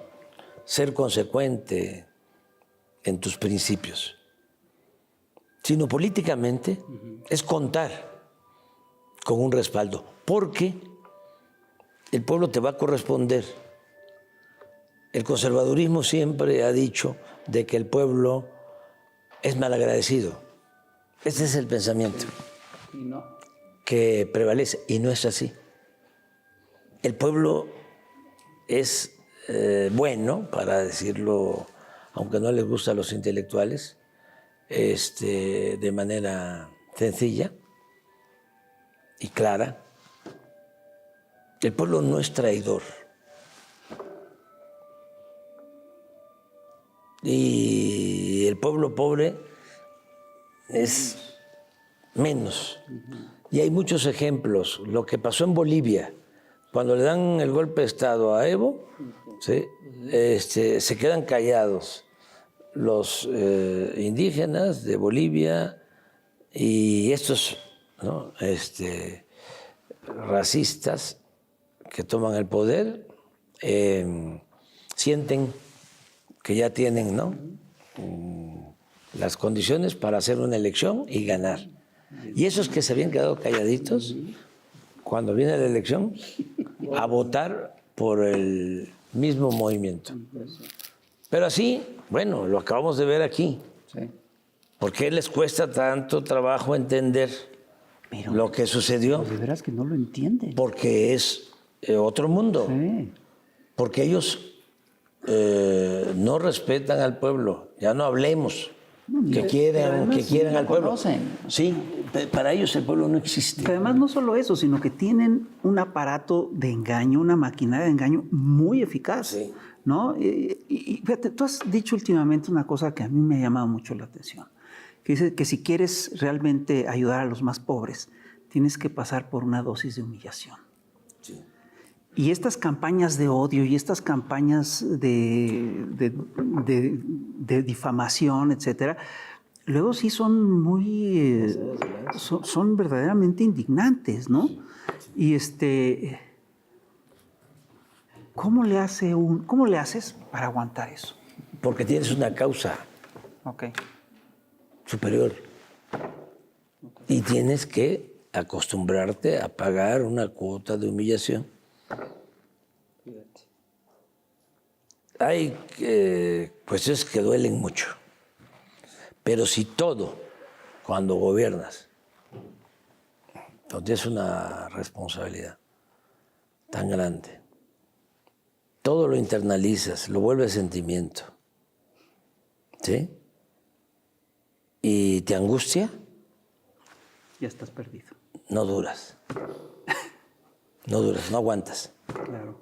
ser consecuente en tus principios, sino políticamente es contar con un respaldo, porque el pueblo te va a corresponder. El conservadurismo siempre ha dicho de que el pueblo es malagradecido. Ese es el pensamiento que prevalece, y no es así. El pueblo es bueno, para decirlo, aunque no les gusta a los intelectuales, de manera sencilla y clara. El pueblo no es traidor. Y el pueblo pobre es menos. Y hay muchos ejemplos. Lo que pasó en Bolivia, cuando le dan el golpe de Estado a Evo, ¿sí?, se quedan callados los indígenas de Bolivia y estos, ¿no?, racistas que toman el poder, sienten que ya tienen, ¿no?, las condiciones para hacer una elección y ganar. Y esos que se habían quedado calladitos, cuando viene la elección, a votar por el mismo movimiento. Pero así, bueno, lo acabamos de ver aquí. Sí. ¿Por qué les cuesta tanto trabajo entender lo que sucedió? De veras que no lo entienden. Porque es otro mundo. Sí. Porque ellos no respetan al pueblo. Ya no hablemos que quieran al pueblo. Conocen. Sí, para ellos el pueblo no existe. Que además no solo eso, sino que tienen un aparato de engaño, una maquinaria de engaño muy eficaz. Sí. ¿No? Y fíjate, tú has dicho últimamente una cosa que a mí me ha llamado mucho la atención, que dice que si quieres realmente ayudar a los más pobres, tienes que pasar por una dosis de humillación. Sí. Y estas campañas de odio y estas campañas de difamación, etcétera, luego sí son muy, son verdaderamente indignantes, ¿no? Y ¿Cómo le haces para aguantar eso? Porque tienes una causa Ok. superior. Y tienes que acostumbrarte a pagar una cuota de humillación. Hay cuestiones que duelen mucho. Pero si todo, cuando gobiernas, donde es una responsabilidad tan grande, todo lo internalizas, lo vuelves sentimiento, ¿sí? Y te angustia, Ya estás perdido. no duras. No duras, no aguantas. Claro.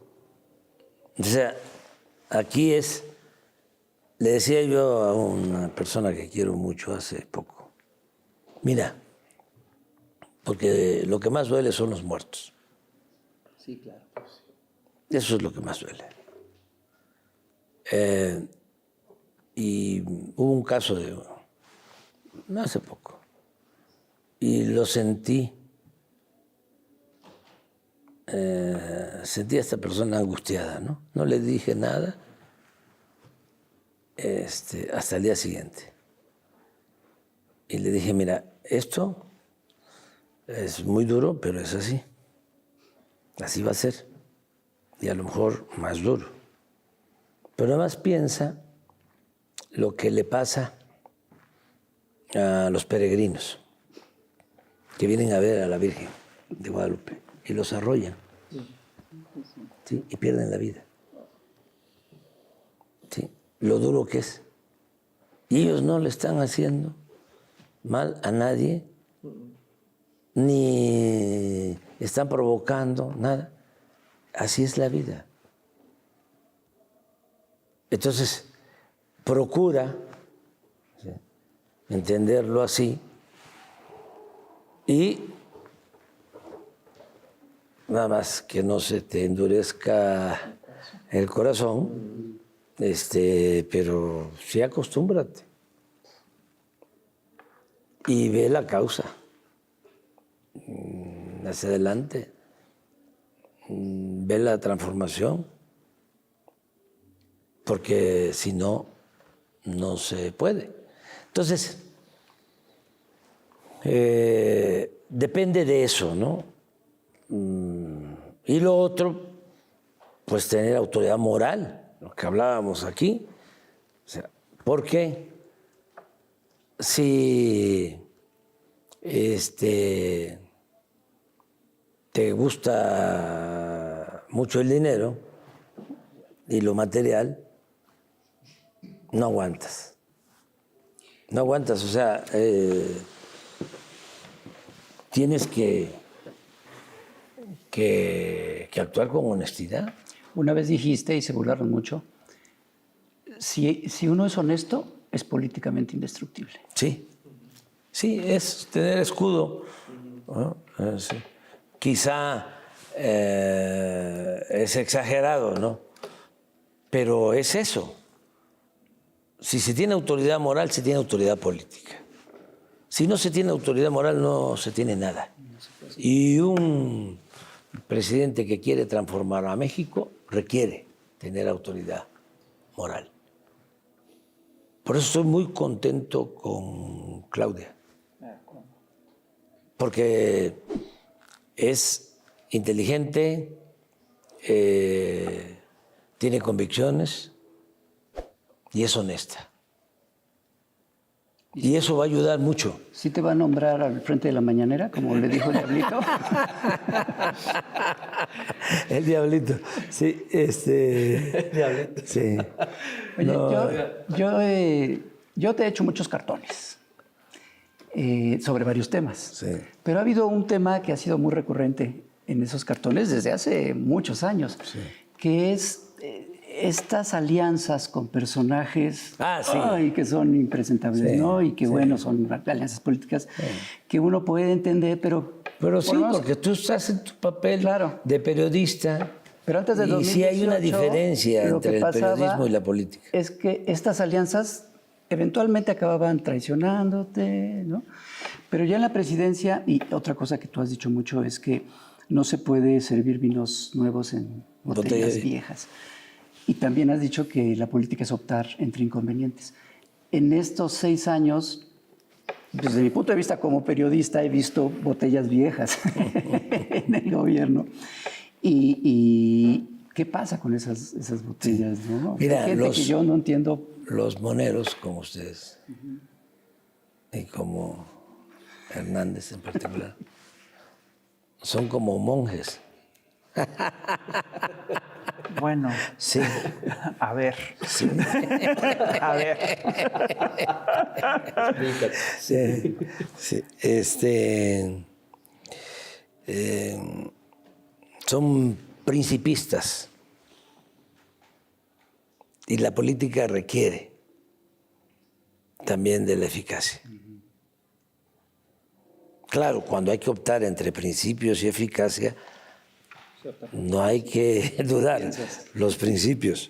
O sea, aquí le decía yo a una persona que quiero mucho hace poco, mira, porque lo que más duele son los muertos. Sí, claro. Eso es lo que más duele. Y hubo un caso no hace poco, y lo sentí a esta persona angustiada, ¿no? No le dije nada hasta el día siguiente. Y le dije, mira, esto es muy duro, pero es así. Así va a ser. Y a lo mejor más duro. Pero además piensa lo que le pasa a los peregrinos que vienen a ver a la Virgen de Guadalupe y los arrollan, ¿sí? Y pierden la vida. ¿Sí? Lo duro que es. Y ellos no le están haciendo mal a nadie, ni están provocando nada. Así es la vida. Entonces, procura, ¿sí?, entenderlo así y nada más que no se te endurezca el corazón, pero sí acostúmbrate y ve la causa hacia adelante, ve la transformación, porque si no, no se puede. Entonces, depende de eso, ¿no? Y lo otro, pues tener autoridad moral, lo que hablábamos aquí. O sea, porque si te gusta mucho el dinero y lo material, no aguantas. No aguantas, o sea, tienes que actuar con honestidad. Una vez dijiste, y se burlaron mucho, si uno es honesto, es políticamente indestructible. Sí, sí, es tener escudo, ¿no? Sí. Quizá es exagerado, ¿no? Pero es eso. Si se tiene autoridad moral, se tiene autoridad política. Si no se tiene autoridad moral, no se tiene nada. Y un presidente que quiere transformar a México requiere tener autoridad moral. Por eso estoy muy contento con Claudia. Porque es inteligente, tiene convicciones y es honesta. Y eso va a ayudar mucho. ¿Sí te va a nombrar al frente de la mañanera, como le dijo el Diablito? El Diablito, sí, Diablito. Sí. Oye, No. yo te he hecho muchos cartones sobre varios temas. Sí. Pero ha habido un tema que ha sido muy recurrente en esos cartones desde hace muchos años, Sí. que es estas alianzas con personajes que son impresentables, Sí, ¿no? Y que, sí. bueno, son alianzas políticas que uno puede entender, pero Sí, porque tú estás en tu papel Claro. de periodista. Pero antes de y 2018, sí hay una diferencia lo entre que el pasaba periodismo y la política. es que estas alianzas eventualmente acababan traicionándote, ¿no? Pero ya en la presidencia, y otra cosa que tú has dicho mucho es que no se puede servir vinos nuevos en botellas viejas. Y también has dicho que la política es optar entre inconvenientes. En estos 6 años, desde mi punto de vista como periodista, he visto botellas viejas en el gobierno. ¿Y qué pasa con esas botellas? ¿No? Mira, hay gente que yo no entiendo. Los moneros, como ustedes, y como Hernández en particular, son como monjes. Bueno, Sí. a ver. Sí. A ver. Sí, sí. Son principistas y la política requiere también de la eficacia. Claro, cuando hay que optar entre principios y eficacia, no hay que dudar los principios.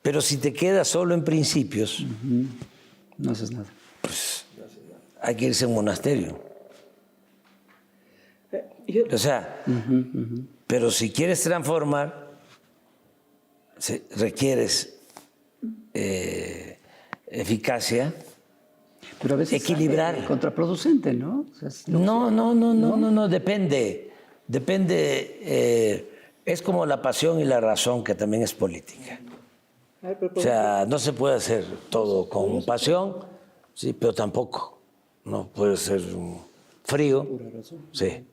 Pero si te quedas solo en principios, No haces nada. pues hay que irse a un monasterio. O sea, pero si quieres transformar, requieres eficacia, Pero a veces equilibrar. sale contraproducente, ¿no? O sea, No, depende. Depende, es como la pasión y la razón, que también es política. O sea, no se puede hacer todo con pasión, sí, pero tampoco. No puede ser frío. Sí.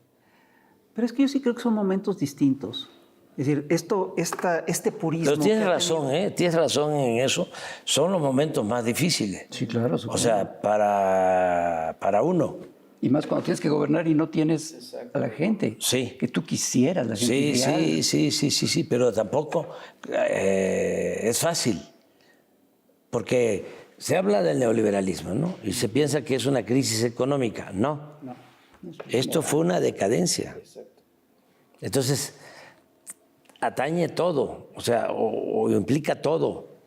Pero es que yo sí creo que son momentos distintos. Es decir, este purismo. Pero tienes que ha razón, tienes razón en eso. Son los momentos más difíciles. Sí, claro. O sea, para uno. Y más cuando tienes que gobernar y no tienes a la gente Sí. que tú quisieras, la gente Sí, ideal. sí, pero tampoco es fácil. Porque se habla del neoliberalismo, ¿no? Y se piensa que es una crisis económica. No. Esto fue una decadencia. Entonces, atañe todo, o sea, o implica todo.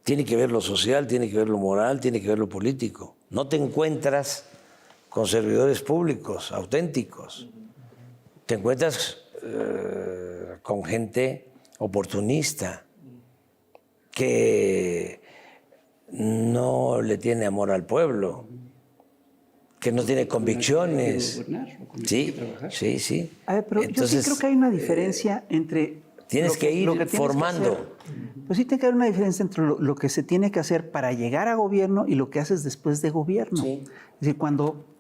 Tiene que ver lo social, tiene que ver lo moral, tiene que ver lo político. No te encuentras con servidores públicos auténticos. Te encuentras con gente oportunista que no le tiene amor al pueblo, que no tiene convicciones. Sí. A ver, pero yo sí creo que hay una diferencia entre... Tienes que ir formando. Pues sí tiene que haber una diferencia entre lo que se tiene que hacer para llegar a gobierno y lo que haces después de gobierno. Es decir,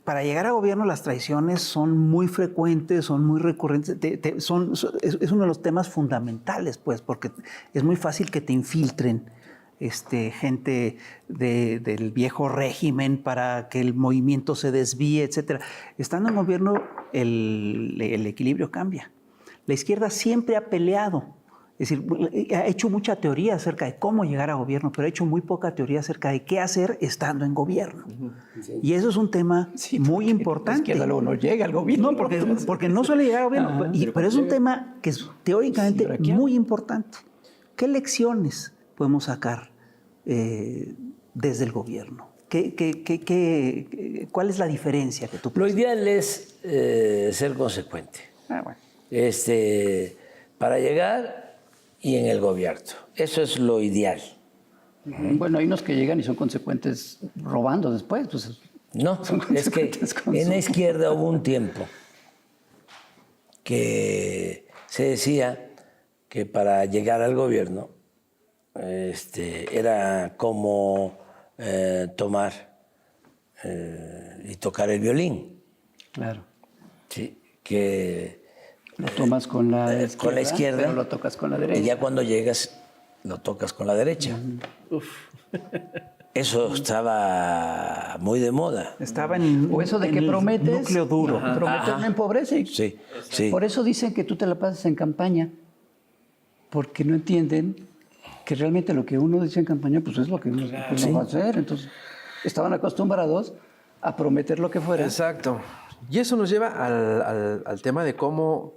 para llegar a gobierno las traiciones son muy frecuentes, son muy recurrentes, es uno de los temas fundamentales, pues, porque es muy fácil que te infiltren gente del viejo régimen para que el movimiento se desvíe, etc. Estando en gobierno, el equilibrio cambia. La izquierda siempre ha peleado, es decir, ha hecho mucha teoría acerca de cómo llegar a gobierno, pero ha hecho muy poca teoría acerca de qué hacer estando en gobierno. Y eso es un tema muy importante. La izquierda luego no llega al gobierno. No, porque no suele llegar a gobierno, pero es un tema que es teóricamente muy importante. ¿Qué lecciones podemos sacar desde el gobierno? ¿Cuál es la diferencia que tú Lo piensas? ideal es ser consecuente. Bueno. Para llegar y en el gobierno. Eso es lo ideal. Bueno, hay unos que llegan y son consecuentes robando después. Pues, No, es que en la izquierda hubo un tiempo que se decía que para llegar al gobierno era como tomar y tocar el violín. Claro. Sí, que Lo tomas con la izquierda, pero lo tocas con la derecha. Y ya cuando llegas, lo tocas con la derecha. Eso estaba muy de moda. Estaba en, O eso de en que el prometes. núcleo duro. Prometes no empobrece. Sí. Por eso dicen que tú te la pasas en campaña, porque no entienden que realmente lo que uno dice en campaña, pues es lo que uno va a hacer. Entonces, estaban acostumbrados a prometer lo que fuera. Exacto. Y eso nos lleva al tema de cómo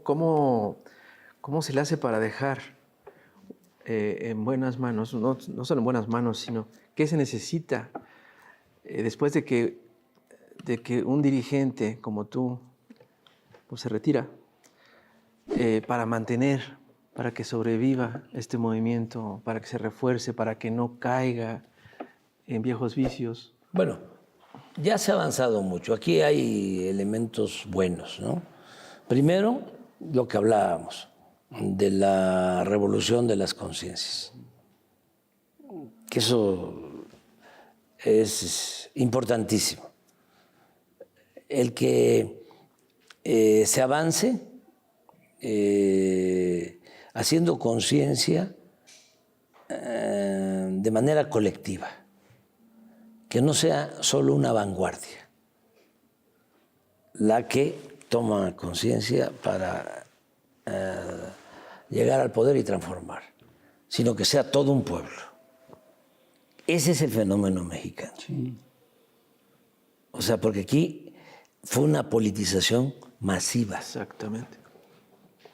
se le hace para dejar en buenas manos, no solo en buenas manos, sino qué se necesita después de que un dirigente como tú pues, se retira para mantener para que sobreviva este movimiento, para que se refuerce, para que no caiga en viejos vicios? Bueno, ya se ha avanzado mucho. Aquí hay elementos buenos, ¿no? Primero, lo que hablábamos de la revolución de las conciencias. Que eso es importantísimo. El que se avance haciendo conciencia de manera colectiva, que no sea solo una vanguardia la que toma conciencia para llegar al poder y transformar, sino que sea todo un pueblo. Ese es el fenómeno mexicano. Sí. O sea, porque aquí fue una politización masiva. Exactamente.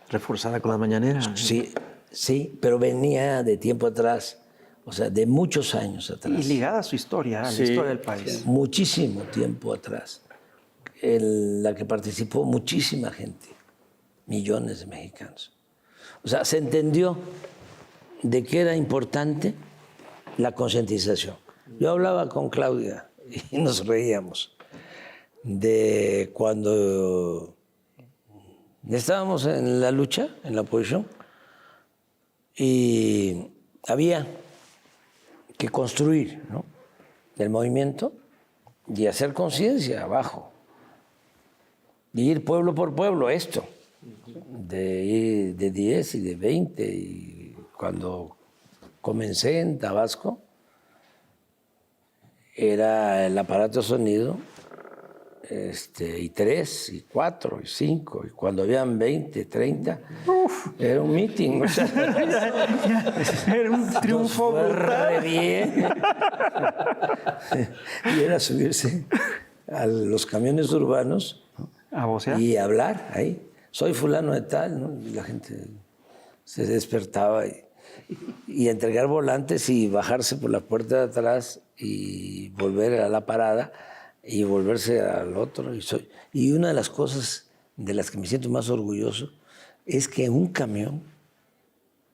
Reforzada con la mañanera. Sí, sí, pero venía de tiempo atrás, o sea, de muchos años atrás. Y ligada a su historia, a la historia del país. Muchísimo tiempo atrás, en la que participó muchísima gente, millones de mexicanos. O sea, se entendió de que era importante la concientización. Yo hablaba con Claudia y nos reíamos de cuando estábamos en la lucha, en la oposición, y había que construir, ¿no?, el movimiento y hacer conciencia abajo, y ir pueblo por pueblo, esto, de ir de 10 y de 20, y cuando comencé en Tabasco, era el aparato de sonido, y 3, y 4, y 5, y cuando habían 20, 30, era un meeting. O sea, Era un triunfo brutal. bien. Y era subirse a los camiones urbanos A vocear. y hablar ahí. Soy fulano de tal, ¿no? Y la gente se despertaba y entregar volantes y bajarse por la puerta de atrás y volver a la parada y volverse al otro. Y una de las cosas de las que me siento más orgulloso es que un camión,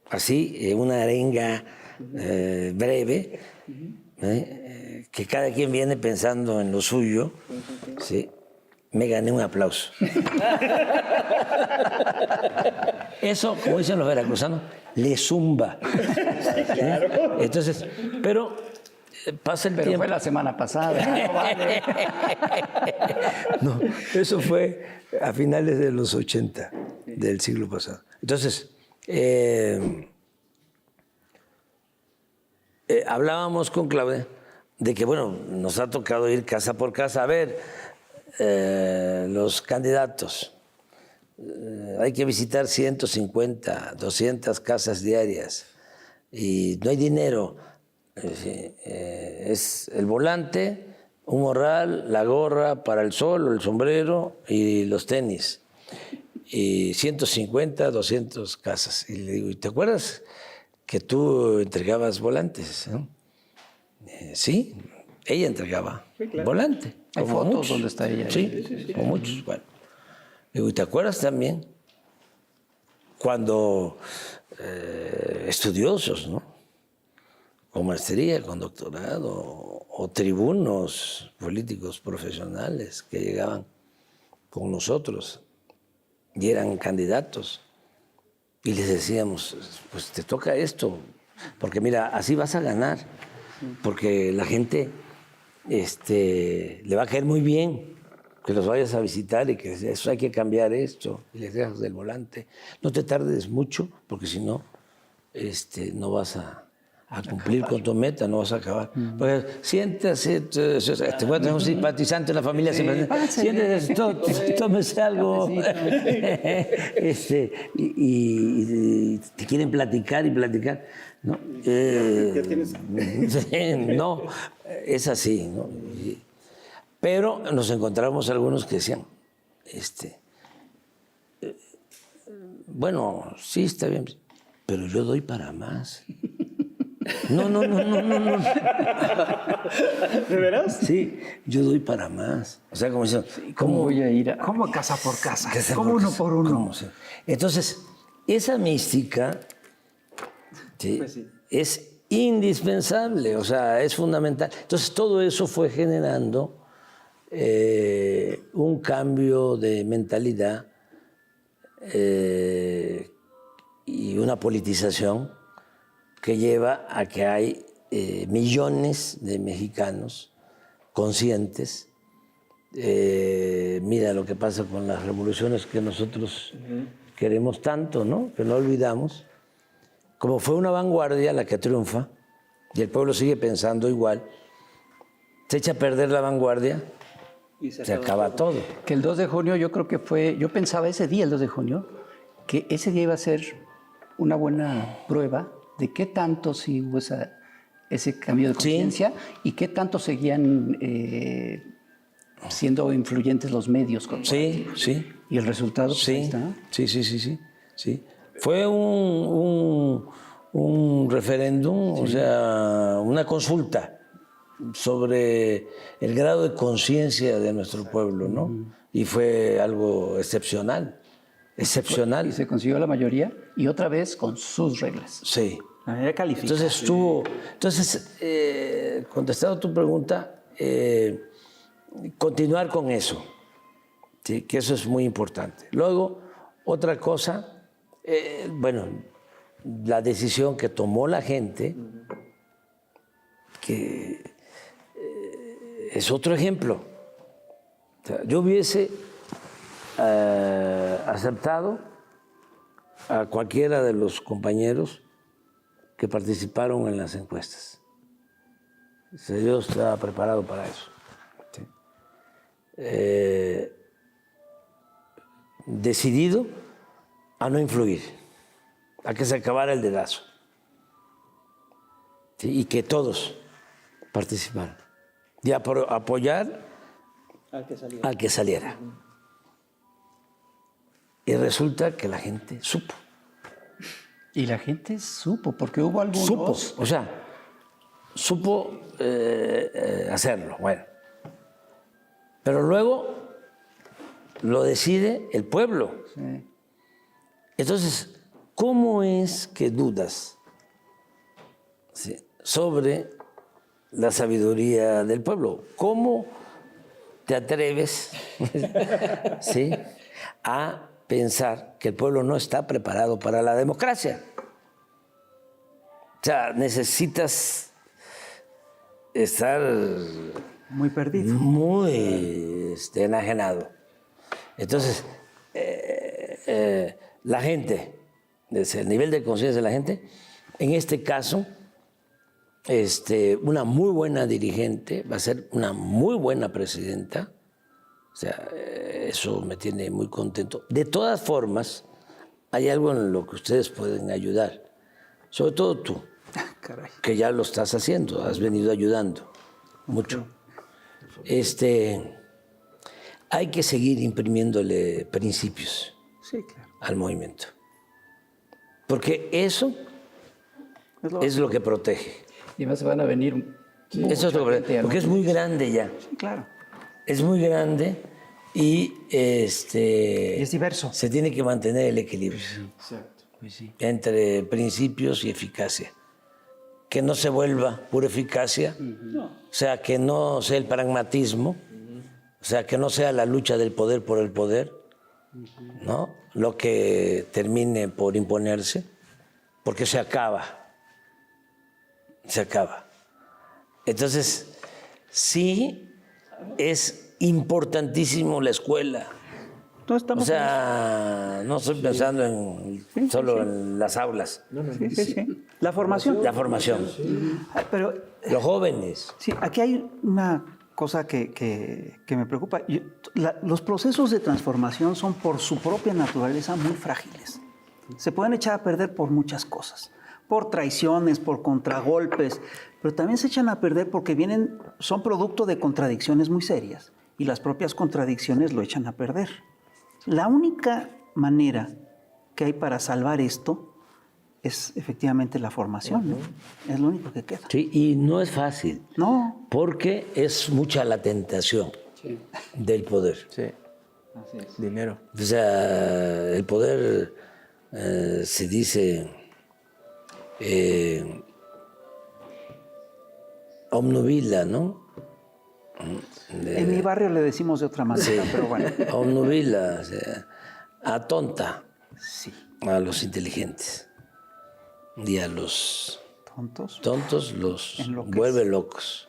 así, una arenga breve, que cada quien viene pensando en lo suyo, ¿sí?, me gané un aplauso. Eso, como dicen los veracruzanos, le zumba. Claro. Entonces, pero pasa el tiempo. Fue la semana pasada. No vale. No, eso fue a finales de los 80 del siglo pasado. Entonces, hablábamos con Claudia de que, bueno, nos ha tocado ir casa por casa a ver los candidatos. Hay que visitar 150, 200 casas diarias y no hay dinero. Es el volante, un morral, la gorra para el sol o el sombrero y los tenis. Y 150, 200 casas. Y le digo, ¿te acuerdas que tú entregabas volantes, ¿no? Sí, ella entregaba volante. Hay como fotos muchos. donde está ella. Sí, como muchos. Bueno. Digo, ¿y te acuerdas también cuando estudiosos, ¿no?, con maestría, con doctorado, o tribunos políticos profesionales que llegaban con nosotros y eran candidatos? Y les decíamos, pues te toca esto, porque mira, así vas a ganar, porque la gente le va a caer muy bien que los vayas a visitar y que eso hay que cambiar esto, y les dejas del volante. No te tardes mucho, porque si no, no vas a cumplir con tu meta, no vas a acabar. Porque siéntase, te voy a tener un simpatizante en la familia, siéntese, tómese algo. Y te quieren platicar y platicar. No, no, es así, ¿no? Pero nos encontramos algunos que decían, bueno, sí, está bien, pero yo doy para más. No. ¿De veras? Sí, yo doy para más. O sea, como dicen, ¿Cómo voy a ir a...? ¿Cómo casa por casa? Casa ¿Cómo por uno casa? por uno? ¿Cómo? Sí. Entonces, esa mística, ¿sí? Pues sí. Es indispensable, o sea, es fundamental. Entonces, todo eso fue generando un cambio de mentalidad y una politización que lleva a que hay millones de mexicanos conscientes. Mira lo que pasa con las revoluciones que nosotros queremos tanto, ¿no? Que no olvidamos. Como fue una vanguardia la que triunfa y el pueblo sigue pensando igual, se echa a perder la vanguardia, se acaba todo. Que el 2 de junio yo creo que fue, yo pensaba ese día, el 2 de junio, que ese día iba a ser una buena prueba de qué tanto sí hubo ese cambio de conciencia y qué tanto seguían siendo influyentes los medios. Sí, sí. Y el resultado, pues, ahí Sí, está. sí. Fue un referéndum, o sea, una consulta sobre el grado de conciencia de nuestro pueblo, ¿no? Y fue algo excepcional, excepcional. Y se consiguió la mayoría y otra vez con sus reglas. Sí. La manera calificada. Entonces, contestando tu pregunta, continuar con eso, ¿sí? Que eso es muy importante. Luego, otra cosa, bueno, la decisión que tomó la gente, que es otro ejemplo. O sea, yo hubiese aceptado a cualquiera de los compañeros que participaron en las encuestas. O sea, yo estaba preparado para eso. ¿Sí? Decidido a no influir, a que se acabara el dedazo, ¿sí? Y que todos participaran y apoyar al que saliera. Y resulta que la gente supo. Y la gente supo, porque hubo algunos... Supo, o sea, supo hacerlo, bueno. Pero luego lo decide el pueblo. Sí. Entonces, ¿cómo es que dudas, ¿sí?, sobre la sabiduría del pueblo? ¿Cómo te atreves ¿sí?, a pensar que el pueblo no está preparado para la democracia? O sea, necesitas estar Muy perdido. muy enajenado. Entonces, la gente, el nivel de conciencia de la gente, en este caso, una muy buena dirigente va a ser una muy buena presidenta. O sea, eso me tiene muy contento. De todas formas, hay algo en lo que ustedes pueden ayudar, sobre todo tú, Caray. que ya lo estás haciendo, has venido ayudando mucho. Hay que seguir imprimiéndole principios Sí, claro. al movimiento, porque eso Es lo- es lo que protege. Y además van a venir... Eso es lo que protege, porque es muy grande ya, Sí, claro. es muy grande y Y es diverso. se tiene que mantener el equilibrio entre principios y eficacia. Que no se vuelva pura eficacia, o sea, que no sea el pragmatismo, o sea, que no sea la lucha del poder por el poder, ¿no?, lo que termine por imponerse, porque se acaba. Entonces, sí es importantísimo la escuela. No O estamos sea, no estoy pensando en solo en las aulas, Sí, sí, sí. La formación. la formación, Ah, pero los jóvenes. sí, aquí hay una cosa que me preocupa. Los procesos de transformación son por su propia naturaleza muy frágiles. Se pueden echar a perder por muchas cosas, por traiciones, por contragolpes, pero también se echan a perder porque son producto de contradicciones muy serias y las propias contradicciones lo echan a perder. La única manera que hay para salvar esto es efectivamente la formación, ¿no? Es lo único que queda. Sí, y no es fácil, No, porque es mucha la tentación del poder. Sí. Dinero. O sea, el poder se dice obnubila, ¿no? En mi barrio le decimos de otra manera, pero bueno. Obnubila, o sea, atonta Sí. a los inteligentes y a los ¿Tontos? tontos los Enloquece. vuelve locos.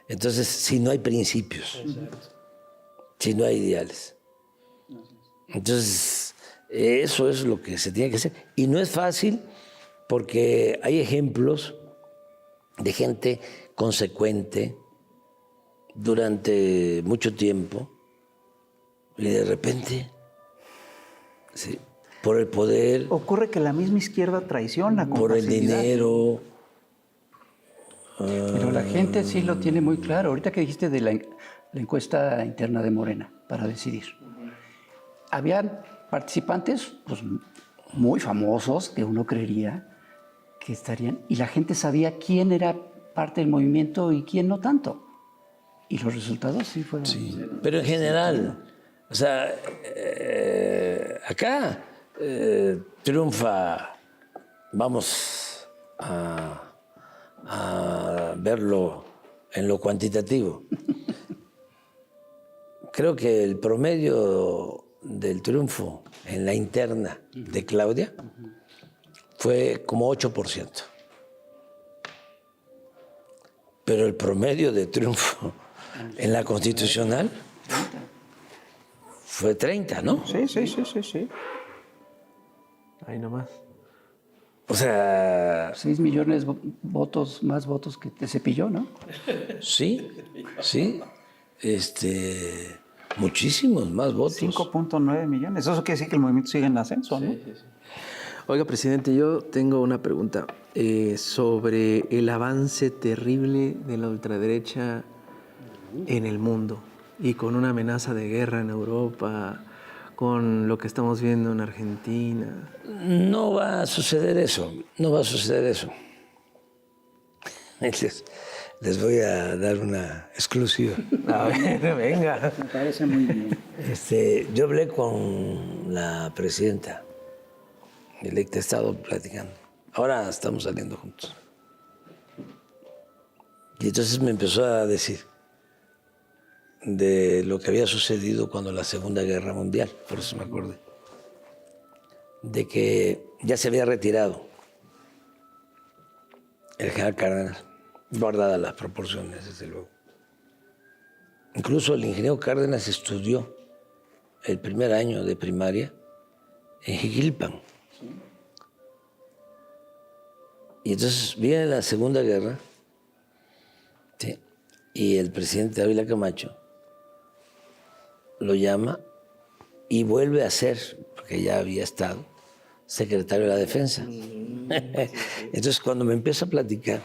Entonces, si no hay principios, si no hay ideales. Entonces, eso es lo que se tiene que hacer. Y no es fácil porque hay ejemplos de gente consecuente durante mucho tiempo y de repente, sí, por el poder, Ocurre que la misma izquierda traiciona con por el facilidad. dinero. Pero la gente sí lo tiene muy claro. Ahorita que dijiste de la encuesta interna de Morena para decidir. Habían participantes pues, muy famosos que uno creería que estarían, y la gente sabía quién era parte del movimiento y quién no tanto. Y los resultados sí fueron... Sí, pero en general, o sea, acá triunfa, vamos a verlo en lo cuantitativo. Creo que el promedio del triunfo en la interna de Claudia fue como 8%. Pero el promedio de triunfo en la constitucional fue 30, ¿no? Sí. Ahí nomás. O sea, 6 millones votos, más votos que te Cepilló, ¿no? sí, muchísimos más votos. 5.9 millones. Eso quiere decir que el movimiento sigue en ascenso, ¿no? Oiga, presidente, yo tengo una pregunta sobre el avance terrible de la ultraderecha en el mundo y con una amenaza de guerra en Europa, con lo que estamos viendo en Argentina. No va a suceder eso, no va a suceder eso. Les voy a dar una exclusiva. A ver, venga. Me parece muy bien. Yo hablé con la presidenta electa, he estado platicando. Ahora estamos saliendo juntos. Y entonces me empezó a decir de lo que había sucedido cuando la Segunda Guerra Mundial, por eso me acordé, de que ya se había retirado el general Cárdenas, guardadas las proporciones, desde luego. Incluso el ingeniero Cárdenas estudió el primer año de primaria en Jiquilpan. Y entonces viene la Segunda Guerra, ¿sí? Y el presidente Ávila Camacho lo llama y vuelve a ser, porque ya había estado, secretario de la Defensa. Entonces, cuando me empieza a platicar,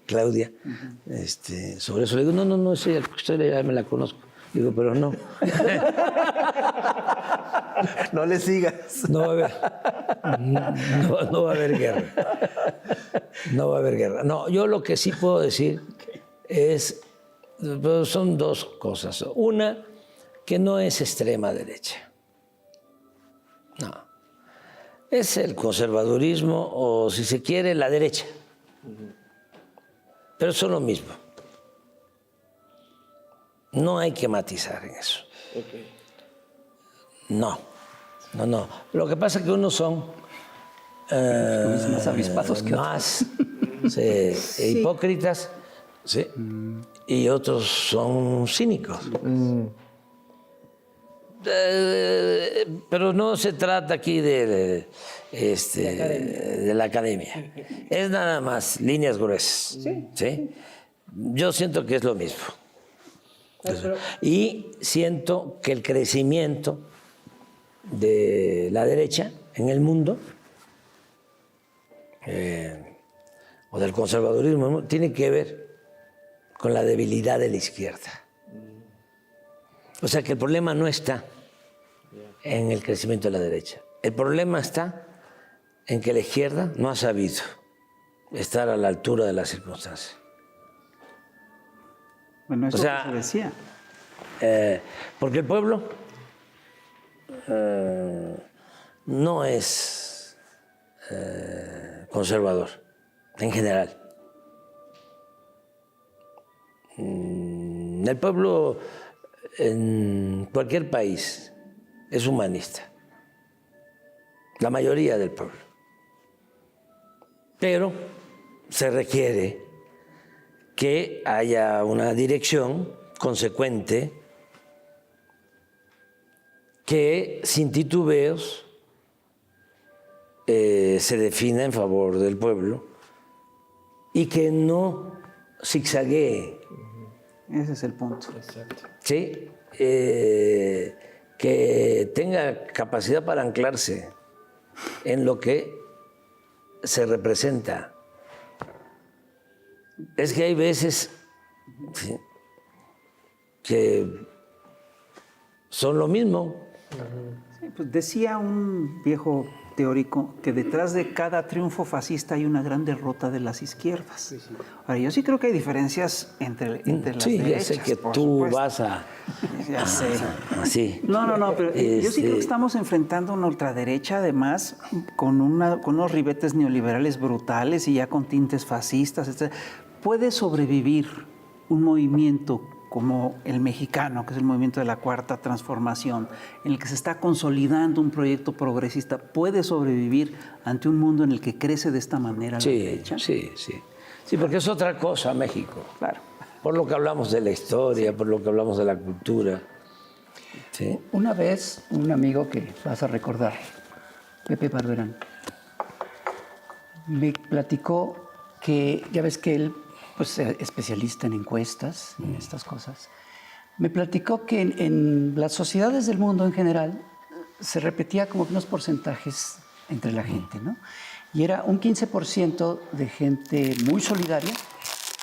Claudia, sobre eso, le digo, no, esa historia ya me la conozco. Digo, pero no. No le sigas. No va a haber. No va a haber guerra. No va a haber guerra. No, yo lo que sí puedo decir es, son dos cosas. Una, que no es extrema derecha. No. Es el conservadurismo o, si se quiere, la derecha. Pero son lo mismo. No hay que matizar en eso. No. Lo que pasa es que unos son más avispados que más hipócritas, ¿sí? Y otros son cínicos. Pero no se trata aquí de la academia. Es nada más líneas gruesas. ¿Sí? Yo siento que es lo mismo. Y siento que el crecimiento de la derecha en el mundo, o del conservadurismo, tiene que ver con la debilidad de la izquierda. O sea que el problema no está en el crecimiento de la derecha. El problema está en que la izquierda no ha sabido estar a la altura de las circunstancias. Bueno, eso O sea, que se decía. Porque el pueblo no es conservador en general. El pueblo en cualquier país es humanista, la mayoría del pueblo. Pero se requiere que haya una dirección consecuente que sin titubeos se defina en favor del pueblo y que no zigzaguee. Ese es el punto. ¿Sí? Que tenga capacidad para anclarse en lo que se representa. Es que hay veces, ¿sí?, que son lo mismo. Sí, pues decía un viejo teórico que detrás de cada triunfo fascista hay una gran derrota de las izquierdas. Ahora, yo sí creo que hay diferencias entre las Sí, derechas. ya sé que por tú supuesto. vas a... Ya sé. Así. No, pero yo sí creo que estamos enfrentando una ultraderecha, además, con unos ribetes neoliberales brutales y ya con tintes fascistas, etc. ¿Puede sobrevivir un movimiento como el mexicano, que es el movimiento de la Cuarta Transformación, en el que se está consolidando un proyecto progresista? ¿Puede sobrevivir ante un mundo en el que crece de esta manera la derecha? Sí. Sí, porque es otra cosa México. Claro. Por lo que hablamos de la historia, por lo que hablamos de la cultura. Sí. Una vez, un amigo que vas a recordar, Pepe Barberán, me platicó que, ya ves que él, pues, es especialista en encuestas, en estas cosas, me platicó que en las sociedades del mundo en general se repetía como que unos porcentajes entre la gente, ¿no? Y era un 15% de gente muy solidaria,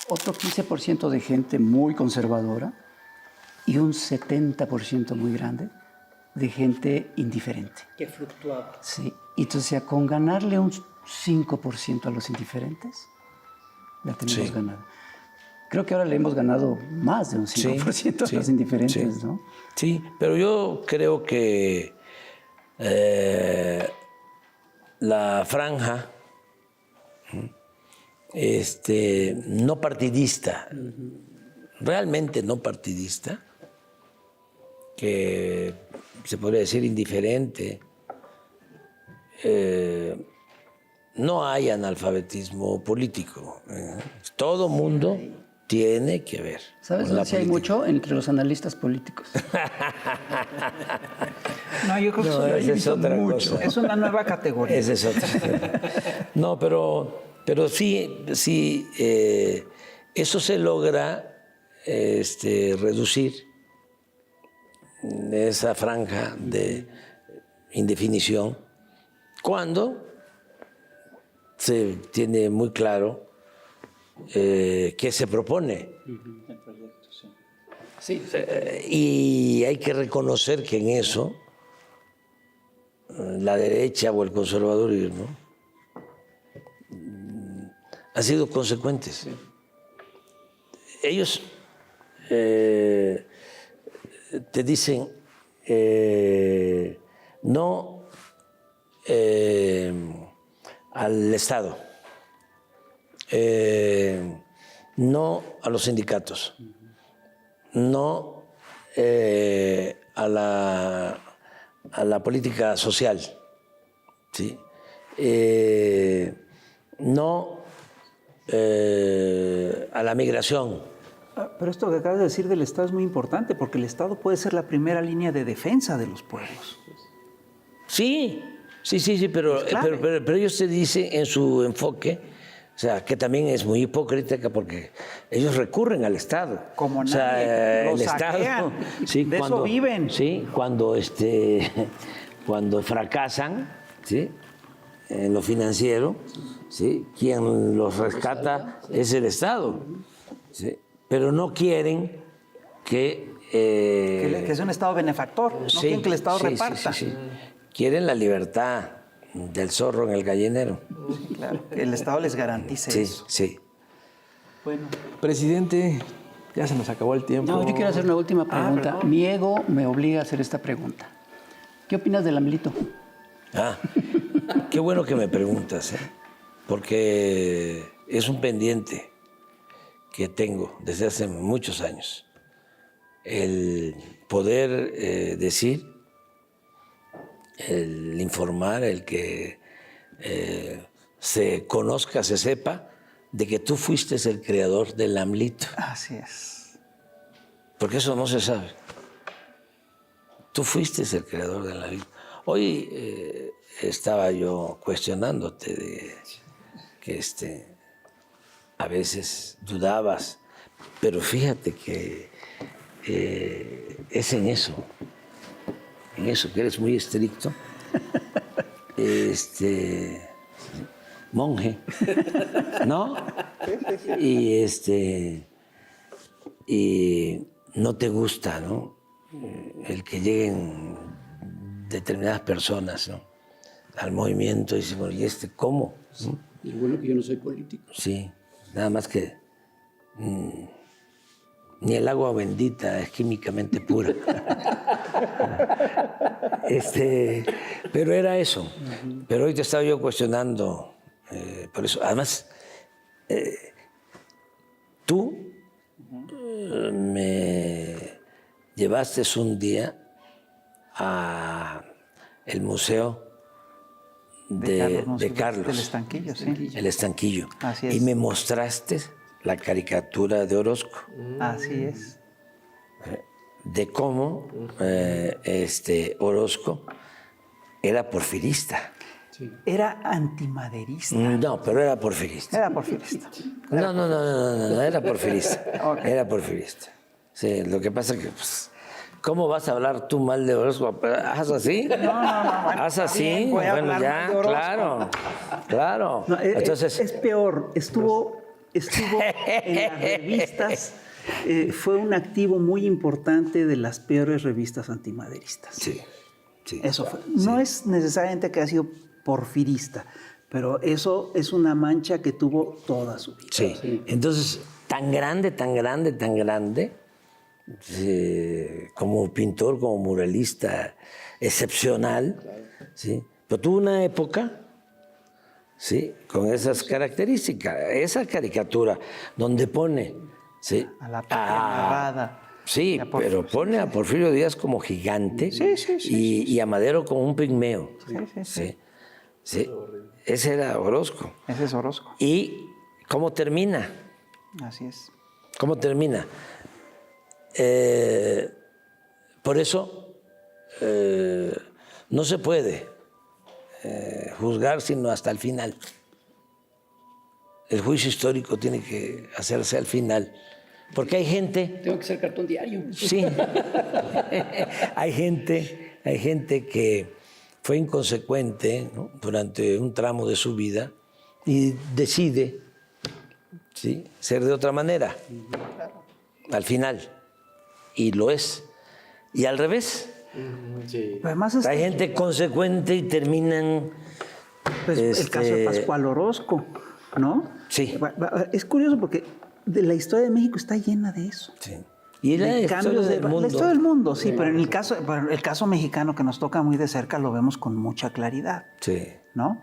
otro 15% de gente muy conservadora y un 70% muy grande de gente indiferente. Que fluctuaba. Sí, y entonces con ganarle un 5% a los indiferentes, la tenemos ganada. Creo que ahora le hemos ganado más de un 5% a los indiferentes, ¿no? Sí, pero yo creo que la franja no partidista, realmente no partidista, que se podría decir indiferente, no hay analfabetismo político. Todo mundo tiene que ver. ¿Sabes dónde sí hay mucho? Entre los analistas políticos. No, yo creo No, que esa es otra cosa. es una nueva categoría. Esa es otra. No, pero sí, eso se logra reducir esa franja de indefinición cuando se tiene muy claro qué se propone. Sí. Y hay que reconocer que en eso la derecha o el conservadurismo han sido consecuentes. Ellos te dicen no al Estado, no a los sindicatos, no a la política social, ¿sí? No a la migración. Pero esto que acabas de decir del Estado es muy importante, porque el Estado puede ser la primera línea de defensa de los pueblos. Sí, pero ellos te dicen en su enfoque, o sea, que también es muy hipócrita porque ellos recurren al Estado. Como nadie, o sea, lo el saquean, Estado, sí, de eso viven. Sí, cuando fracasan, ¿sí?, en lo financiero, ¿sí?, quien los rescata es el Estado, ¿sí? Pero no quieren que es un Estado benefactor, no quieren que el Estado reparta. Sí. Quieren la libertad del zorro en el gallinero. Sí, claro, que el Estado les garantice eso. Sí. Bueno, Presidente, ya se nos acabó el tiempo. No, yo quiero hacer una última pregunta. Mi ego me obliga a hacer esta pregunta. ¿Qué opinas del AMLito? Ah, qué bueno que me preguntas, porque es un pendiente que tengo desde hace muchos años. El poder decir, el informar, el que se conozca, se sepa de que tú fuiste el creador del AMLito. Así es. Porque eso no se sabe. Tú fuiste el creador del AMLito. Hoy estaba yo cuestionándote de que a veces dudabas, pero fíjate que es en eso que eres muy estricto, monje, ¿no? Y no te gusta, ¿no? El que lleguen determinadas personas, ¿no?, al movimiento y dicen, bueno, ¿y cómo? ¿No? Y bueno que yo no soy político. Sí, nada más que ni el agua bendita es químicamente pura. Pero era eso. Pero hoy te estaba yo cuestionando por eso. Además, tú me llevaste un día a el museo de Carlos. Del Estanquillo, sí. El Estanquillo. Así es. Y me mostraste la caricatura de Orozco, Así es. de cómo Orozco era porfirista. Era antimaderista. No, pero era porfirista. Era porfirista. No, era porfirista. Ok. Era porfirista. Sí, lo que pasa es que, pues, ¿cómo vas a hablar tú mal de Orozco? ¿Haz así? No, bueno, ¿Haz así? bien, voy a hablar mal de Orozco. Claro. No, Entonces, es peor. Estuvo en las revistas. Fue un activo muy importante de las peores revistas antimaderistas. sí. Eso fue. No es necesariamente que haya sido porfirista, pero eso es una mancha que tuvo toda su vida. Sí. Entonces, tan grande, como pintor, como muralista excepcional, ¿sí? Pero tuvo una época, ¿sí?, con esas características, esa caricatura donde pone, ¿sí?, A la Patria Narrada. sí, a Porfirio, pero pone a Porfirio Díaz como gigante y a Madero como un pigmeo. Sí. Ese era Orozco. Ese es Orozco. ¿Y cómo termina? Así es. ¿Cómo termina? Por eso no se puede juzgar sino hasta el final. El juicio histórico tiene que hacerse al final. Porque hay gente... Tengo que ser cartón diario. Sí. hay gente que fue inconsecuente, ¿no?, durante un tramo de su vida y decide, ¿sí?, ser de otra manera al final. Y lo es. Y al revés. Pero además Hay gente consecuente y terminan... pues, el caso de Pascual Orozco, ¿no? Sí. Es curioso porque la historia de México está llena de eso. Sí. Y la De historia cambios del mundo. La historia del mundo, sí, pero en el caso mexicano que nos toca muy de cerca lo vemos con mucha claridad, Sí. ¿no?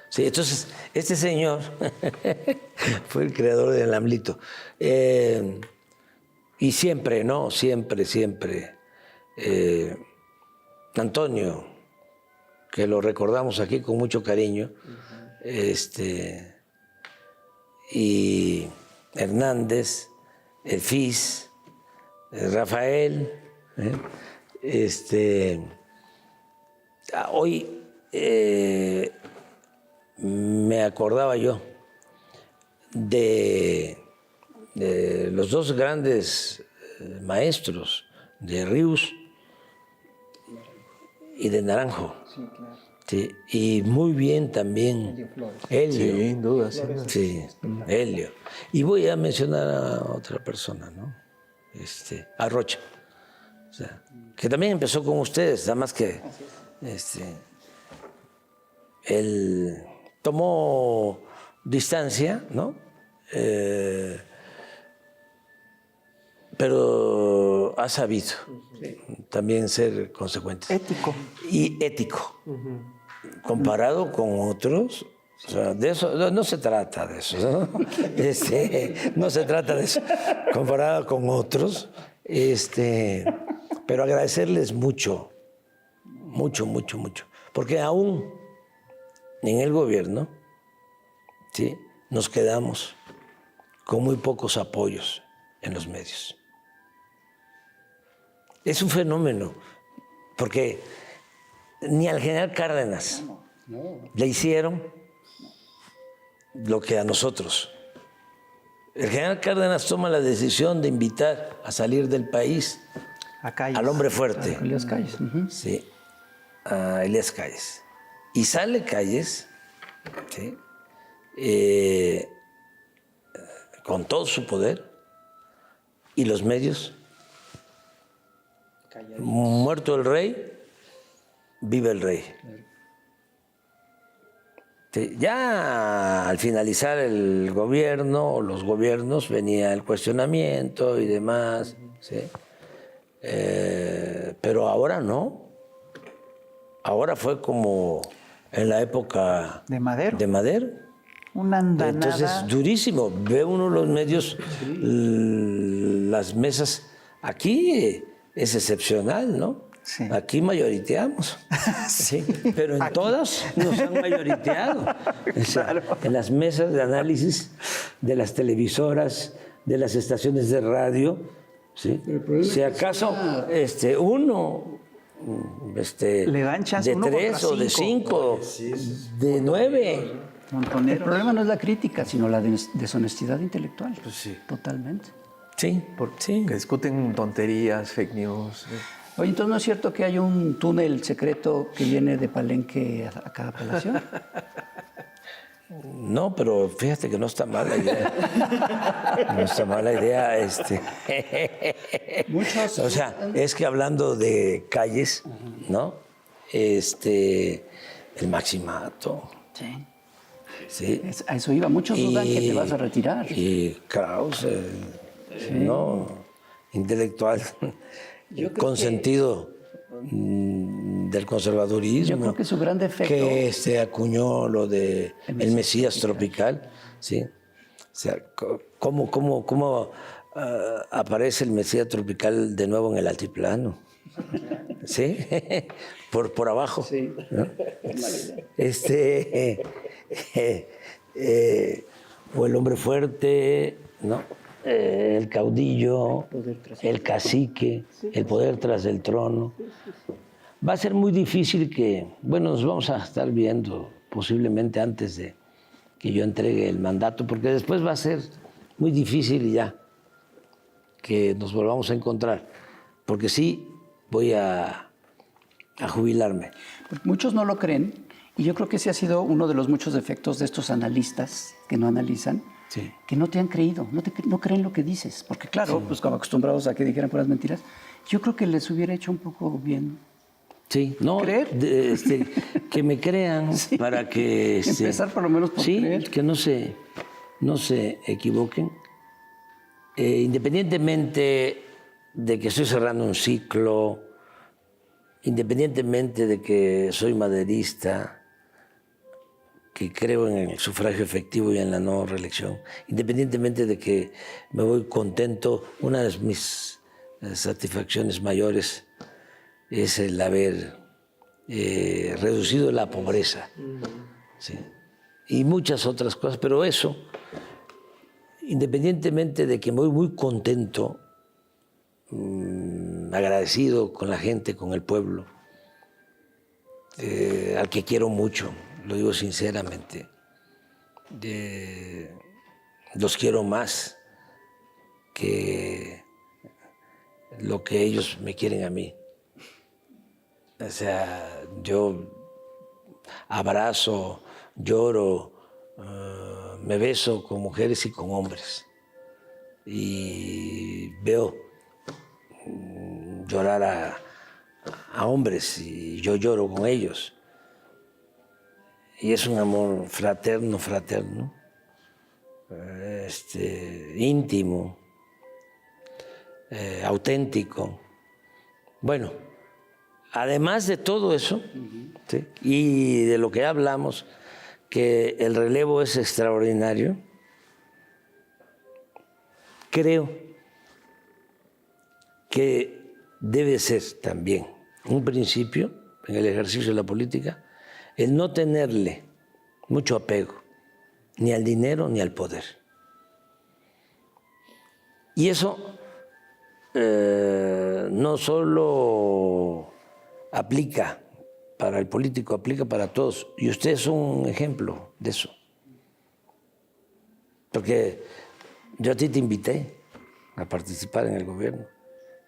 Sí, entonces, este señor fue el creador del AMLito. Y siempre, ¿no? Siempre. Antonio, que lo recordamos aquí con mucho cariño, y Hernández, el FIS, Rafael, hoy me acordaba yo de los dos grandes maestros, de Ríos y de Naranjo. Sí, claro. Sí, y muy bien también Helio. Sin duda. Sí, Helio. Y voy a mencionar a otra persona, ¿no? A Rocha. O sea, que también empezó con ustedes, nada más que él tomó distancia, ¿no? Pero ha sabido también ser consecuentes. Ético. Y ético. Comparado con otros, o sea, de eso no se trata de eso, ¿no? No se trata de eso. Comparado con otros, pero agradecerles mucho, mucho, mucho, mucho. Porque aún en el gobierno, ¿sí?, nos quedamos con muy pocos apoyos en los medios. Es un fenómeno, porque ni al general Cárdenas le hicieron lo que a nosotros. El general Cárdenas toma la decisión de invitar a salir del país A Calles. al hombre fuerte, Elías Calles. sí, a Elías Calles. Y sale Calles, ¿sí?, con todo su poder, y los medios, muerto el rey, vive el rey. Sí, ya al finalizar el gobierno, o los gobiernos, venía el cuestionamiento y demás, ¿sí? Pero ahora no. Ahora fue como en la época De Madero. de Madero. Una andanada. Entonces, durísimo. Ve uno los medios, las mesas. Aquí es excepcional, ¿no? Sí. Aquí mayoriteamos. Sí, pero en todas nos han mayoriteado. O sea, en las mesas de análisis de las televisoras, de las estaciones de radio, ¿sí? Si acaso uno Le dan chance de uno 3 contra o de 5, de 9. El Montoneros. problema no es la crítica, sino la deshonestidad intelectual. Pues sí. Totalmente. Sí, sí. Que discuten tonterías, fake news. Oye, entonces ¿no es cierto que hay un túnel secreto que viene de Palenque a cada Palacio? No, pero fíjate que no está mala idea. No está mala idea. Muchos. O sea, es que hablando de calles, ¿no? El Maximato, Sí. ¿sí? A eso iba. Muchos dudan que te vas a retirar. Y Krause, ¿no? Intelectual, Yo creo con que- sentido del conservadurismo. Yo creo que su gran defecto- Que acuñó lo de el Mesías tropical, ¿sí? O sea, ¿cómo aparece el Mesías tropical de nuevo en el altiplano? ¿Sí? Por abajo. Sí. ¿No? O el hombre fuerte, ¿no? El caudillo, el cacique, el poder tras el trono. Va a ser muy difícil bueno, nos vamos a estar viendo posiblemente antes de que yo entregue el mandato, porque después va a ser muy difícil ya que nos volvamos a encontrar, porque sí voy a jubilarme. Muchos no lo creen, y yo creo que ese ha sido uno de los muchos defectos de estos analistas que no analizan, Sí. que no te han creído, no creen lo que dices. Porque claro, pues como acostumbrados a que dijeran puras mentiras, yo creo que les hubiera hecho un poco bien. Sí, no, ¿Creer? Que me crean para que... Empezar por lo menos por sí, creer. que no se equivoquen. Independientemente de que estoy cerrando un ciclo, independientemente de que soy maderista, que creo en el sufragio efectivo y en la no reelección, independientemente de que me voy contento, una de mis satisfacciones mayores es el haber reducido la pobreza, ¿sí? Y muchas otras cosas, pero eso, independientemente de que me voy muy contento, agradecido con la gente, con el pueblo, al que quiero mucho, lo digo sinceramente, los quiero más que lo que ellos me quieren a mí. O sea, yo abrazo, lloro, me beso con mujeres y con hombres. Y veo llorar a hombres y yo lloro con ellos. Y es un amor fraterno, íntimo, auténtico. Bueno, además de todo eso, ¿sí? Y de lo que hablamos, que el relevo es extraordinario, creo que debe ser también un principio en el ejercicio de la política el no tenerle mucho apego ni al dinero ni al poder. Y eso no solo aplica para el político, aplica para todos. Y usted es un ejemplo de eso. Porque yo a ti te invité a participar en el gobierno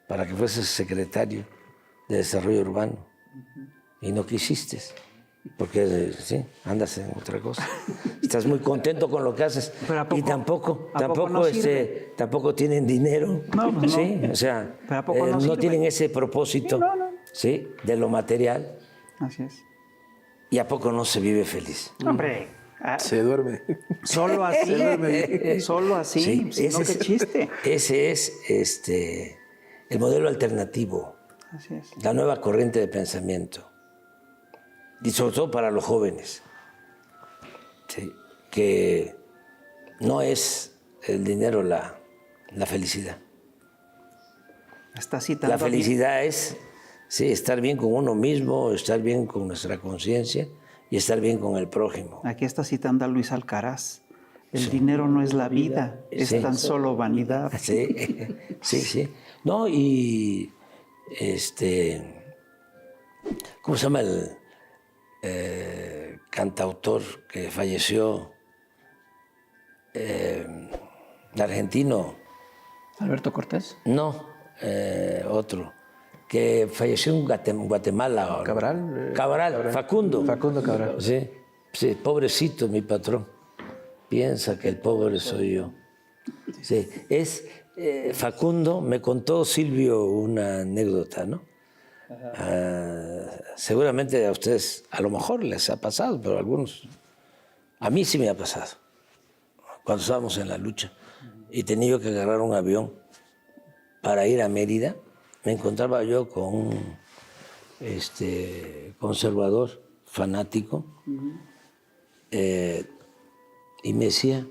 para que fueses secretario de Desarrollo Urbano y no quisiste, porque sí, andas en otra cosa. Estás muy contento con lo que haces y tampoco tienen dinero, No, pues no. sí, o sea, Pero ¿a poco no no sirve? tienen ese propósito, sí, de lo material, Así es. y a poco no se vive feliz. Hombre, Se duerme. solo así, solo así, Sí, si no, qué chiste. Ese es el modelo alternativo, Así es. la nueva corriente de pensamiento, y sobre todo para los jóvenes, ¿sí? Que no es el dinero la felicidad. Está citando La felicidad es estar bien con uno mismo, estar bien con nuestra conciencia y estar bien con el prójimo. Aquí está citando a Luis Alcaraz. El dinero no es la vida, es Sí. tan solo vanidad. Sí, sí, sí. No, y ¿cómo se llama el cantautor que falleció? Argentino. Alberto Cortés. No, otro. Que falleció en Guatemala. Cabral. Cabral, Facundo. Facundo Cabral. Sí, sí, pobrecito mi patrón. Piensa que el pobre soy yo. Sí, Facundo, me contó Silvio una anécdota, ¿no? Seguramente a ustedes, a lo mejor les ha pasado, pero a algunos, a mí sí me ha pasado. Cuando estábamos en la lucha y tenía yo que agarrar un avión para ir a Mérida, me encontraba yo con un conservador fanático y me decía,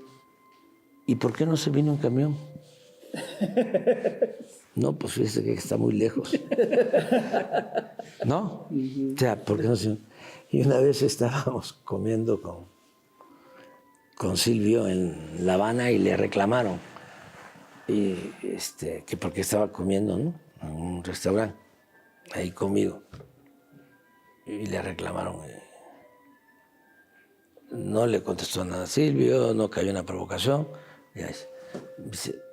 ¿y por qué no se vino en camión? No, pues fíjese que está muy lejos. ¿No? O sea, ¿por qué no se... Y una vez estábamos comiendo con Silvio en La Habana y le reclamaron y que porque estaba comiendo, ¿no? En un restaurante ahí conmigo y le reclamaron. No le contestó nada a Silvio, no cayó en la provocación.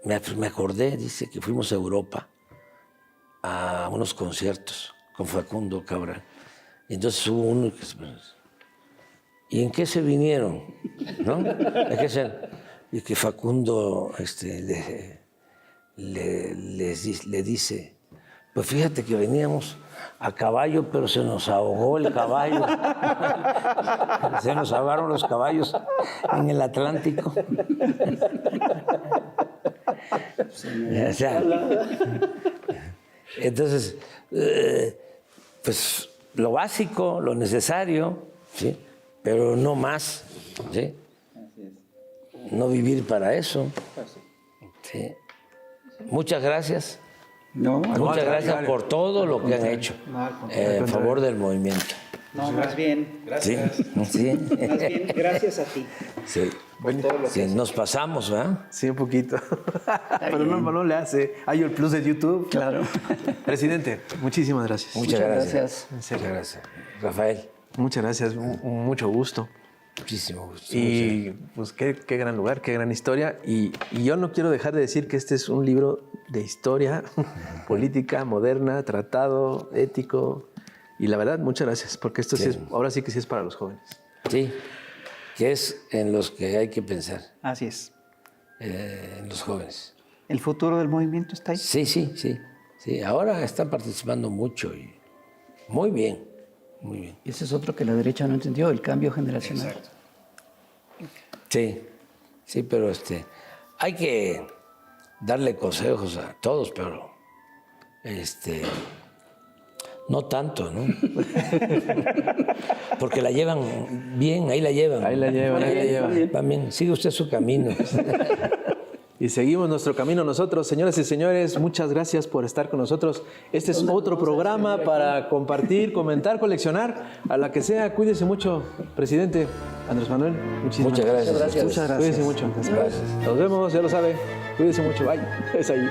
Me acordé, dice, que fuimos a Europa a unos conciertos con Facundo Cabral. Y entonces hubo uno que... ¿Y en qué se vinieron? ¿No? Y que Facundo le dice, pues fíjate que veníamos a caballo, pero se nos ahogó el caballo. Se nos ahogaron los caballos en el Atlántico. O sea, entonces, pues lo básico, lo necesario, ¿sí? Pero no más, ¿sí? No vivir para eso. ¿Sí? Muchas gracias. No, Muchas gracias por todo lo que han hecho en favor del movimiento. No, más bien, Sí, sí. más bien, gracias a ti. Sí. Sí, nos pasamos, ¿verdad? Sí, un poquito. Pero no le hace. Hay el plus de YouTube. claro. Presidente, muchísimas gracias. Muchas gracias. gracias. Muchas gracias. Rafael, Muchas gracias. Mucho gusto. muchísimo gusto. Y pues qué gran lugar, qué gran historia. Y yo no quiero dejar de decir que este es un libro de historia política, moderna, tratado, ético. Y la verdad, muchas gracias, porque esto sí es, ahora sí que sí es para los jóvenes. Sí, que es en los que hay que pensar, Así es. en los jóvenes. El futuro del movimiento está ahí. Sí, sí, sí. Sí, ahora están participando mucho y muy bien, muy bien. Y ese es otro que la derecha no entendió, el cambio generacional. Sí, sí, pero hay que darle consejos a todos, pero No tanto, ¿no? Porque la llevan bien, ahí la llevan. Ahí la llevan, ahí la llevan. Van bien. Sigue usted su camino. Y seguimos nuestro camino nosotros. Señoras y señores, muchas gracias por estar con nosotros. Este es otro programa para compartir, comentar, coleccionar. A la que sea, cuídese mucho, presidente Andrés Manuel. Muchas gracias. Muchas gracias. Cuídese mucho. Gracias. Nos vemos, ya lo sabe. Cuídese mucho. Bye. Es ahí.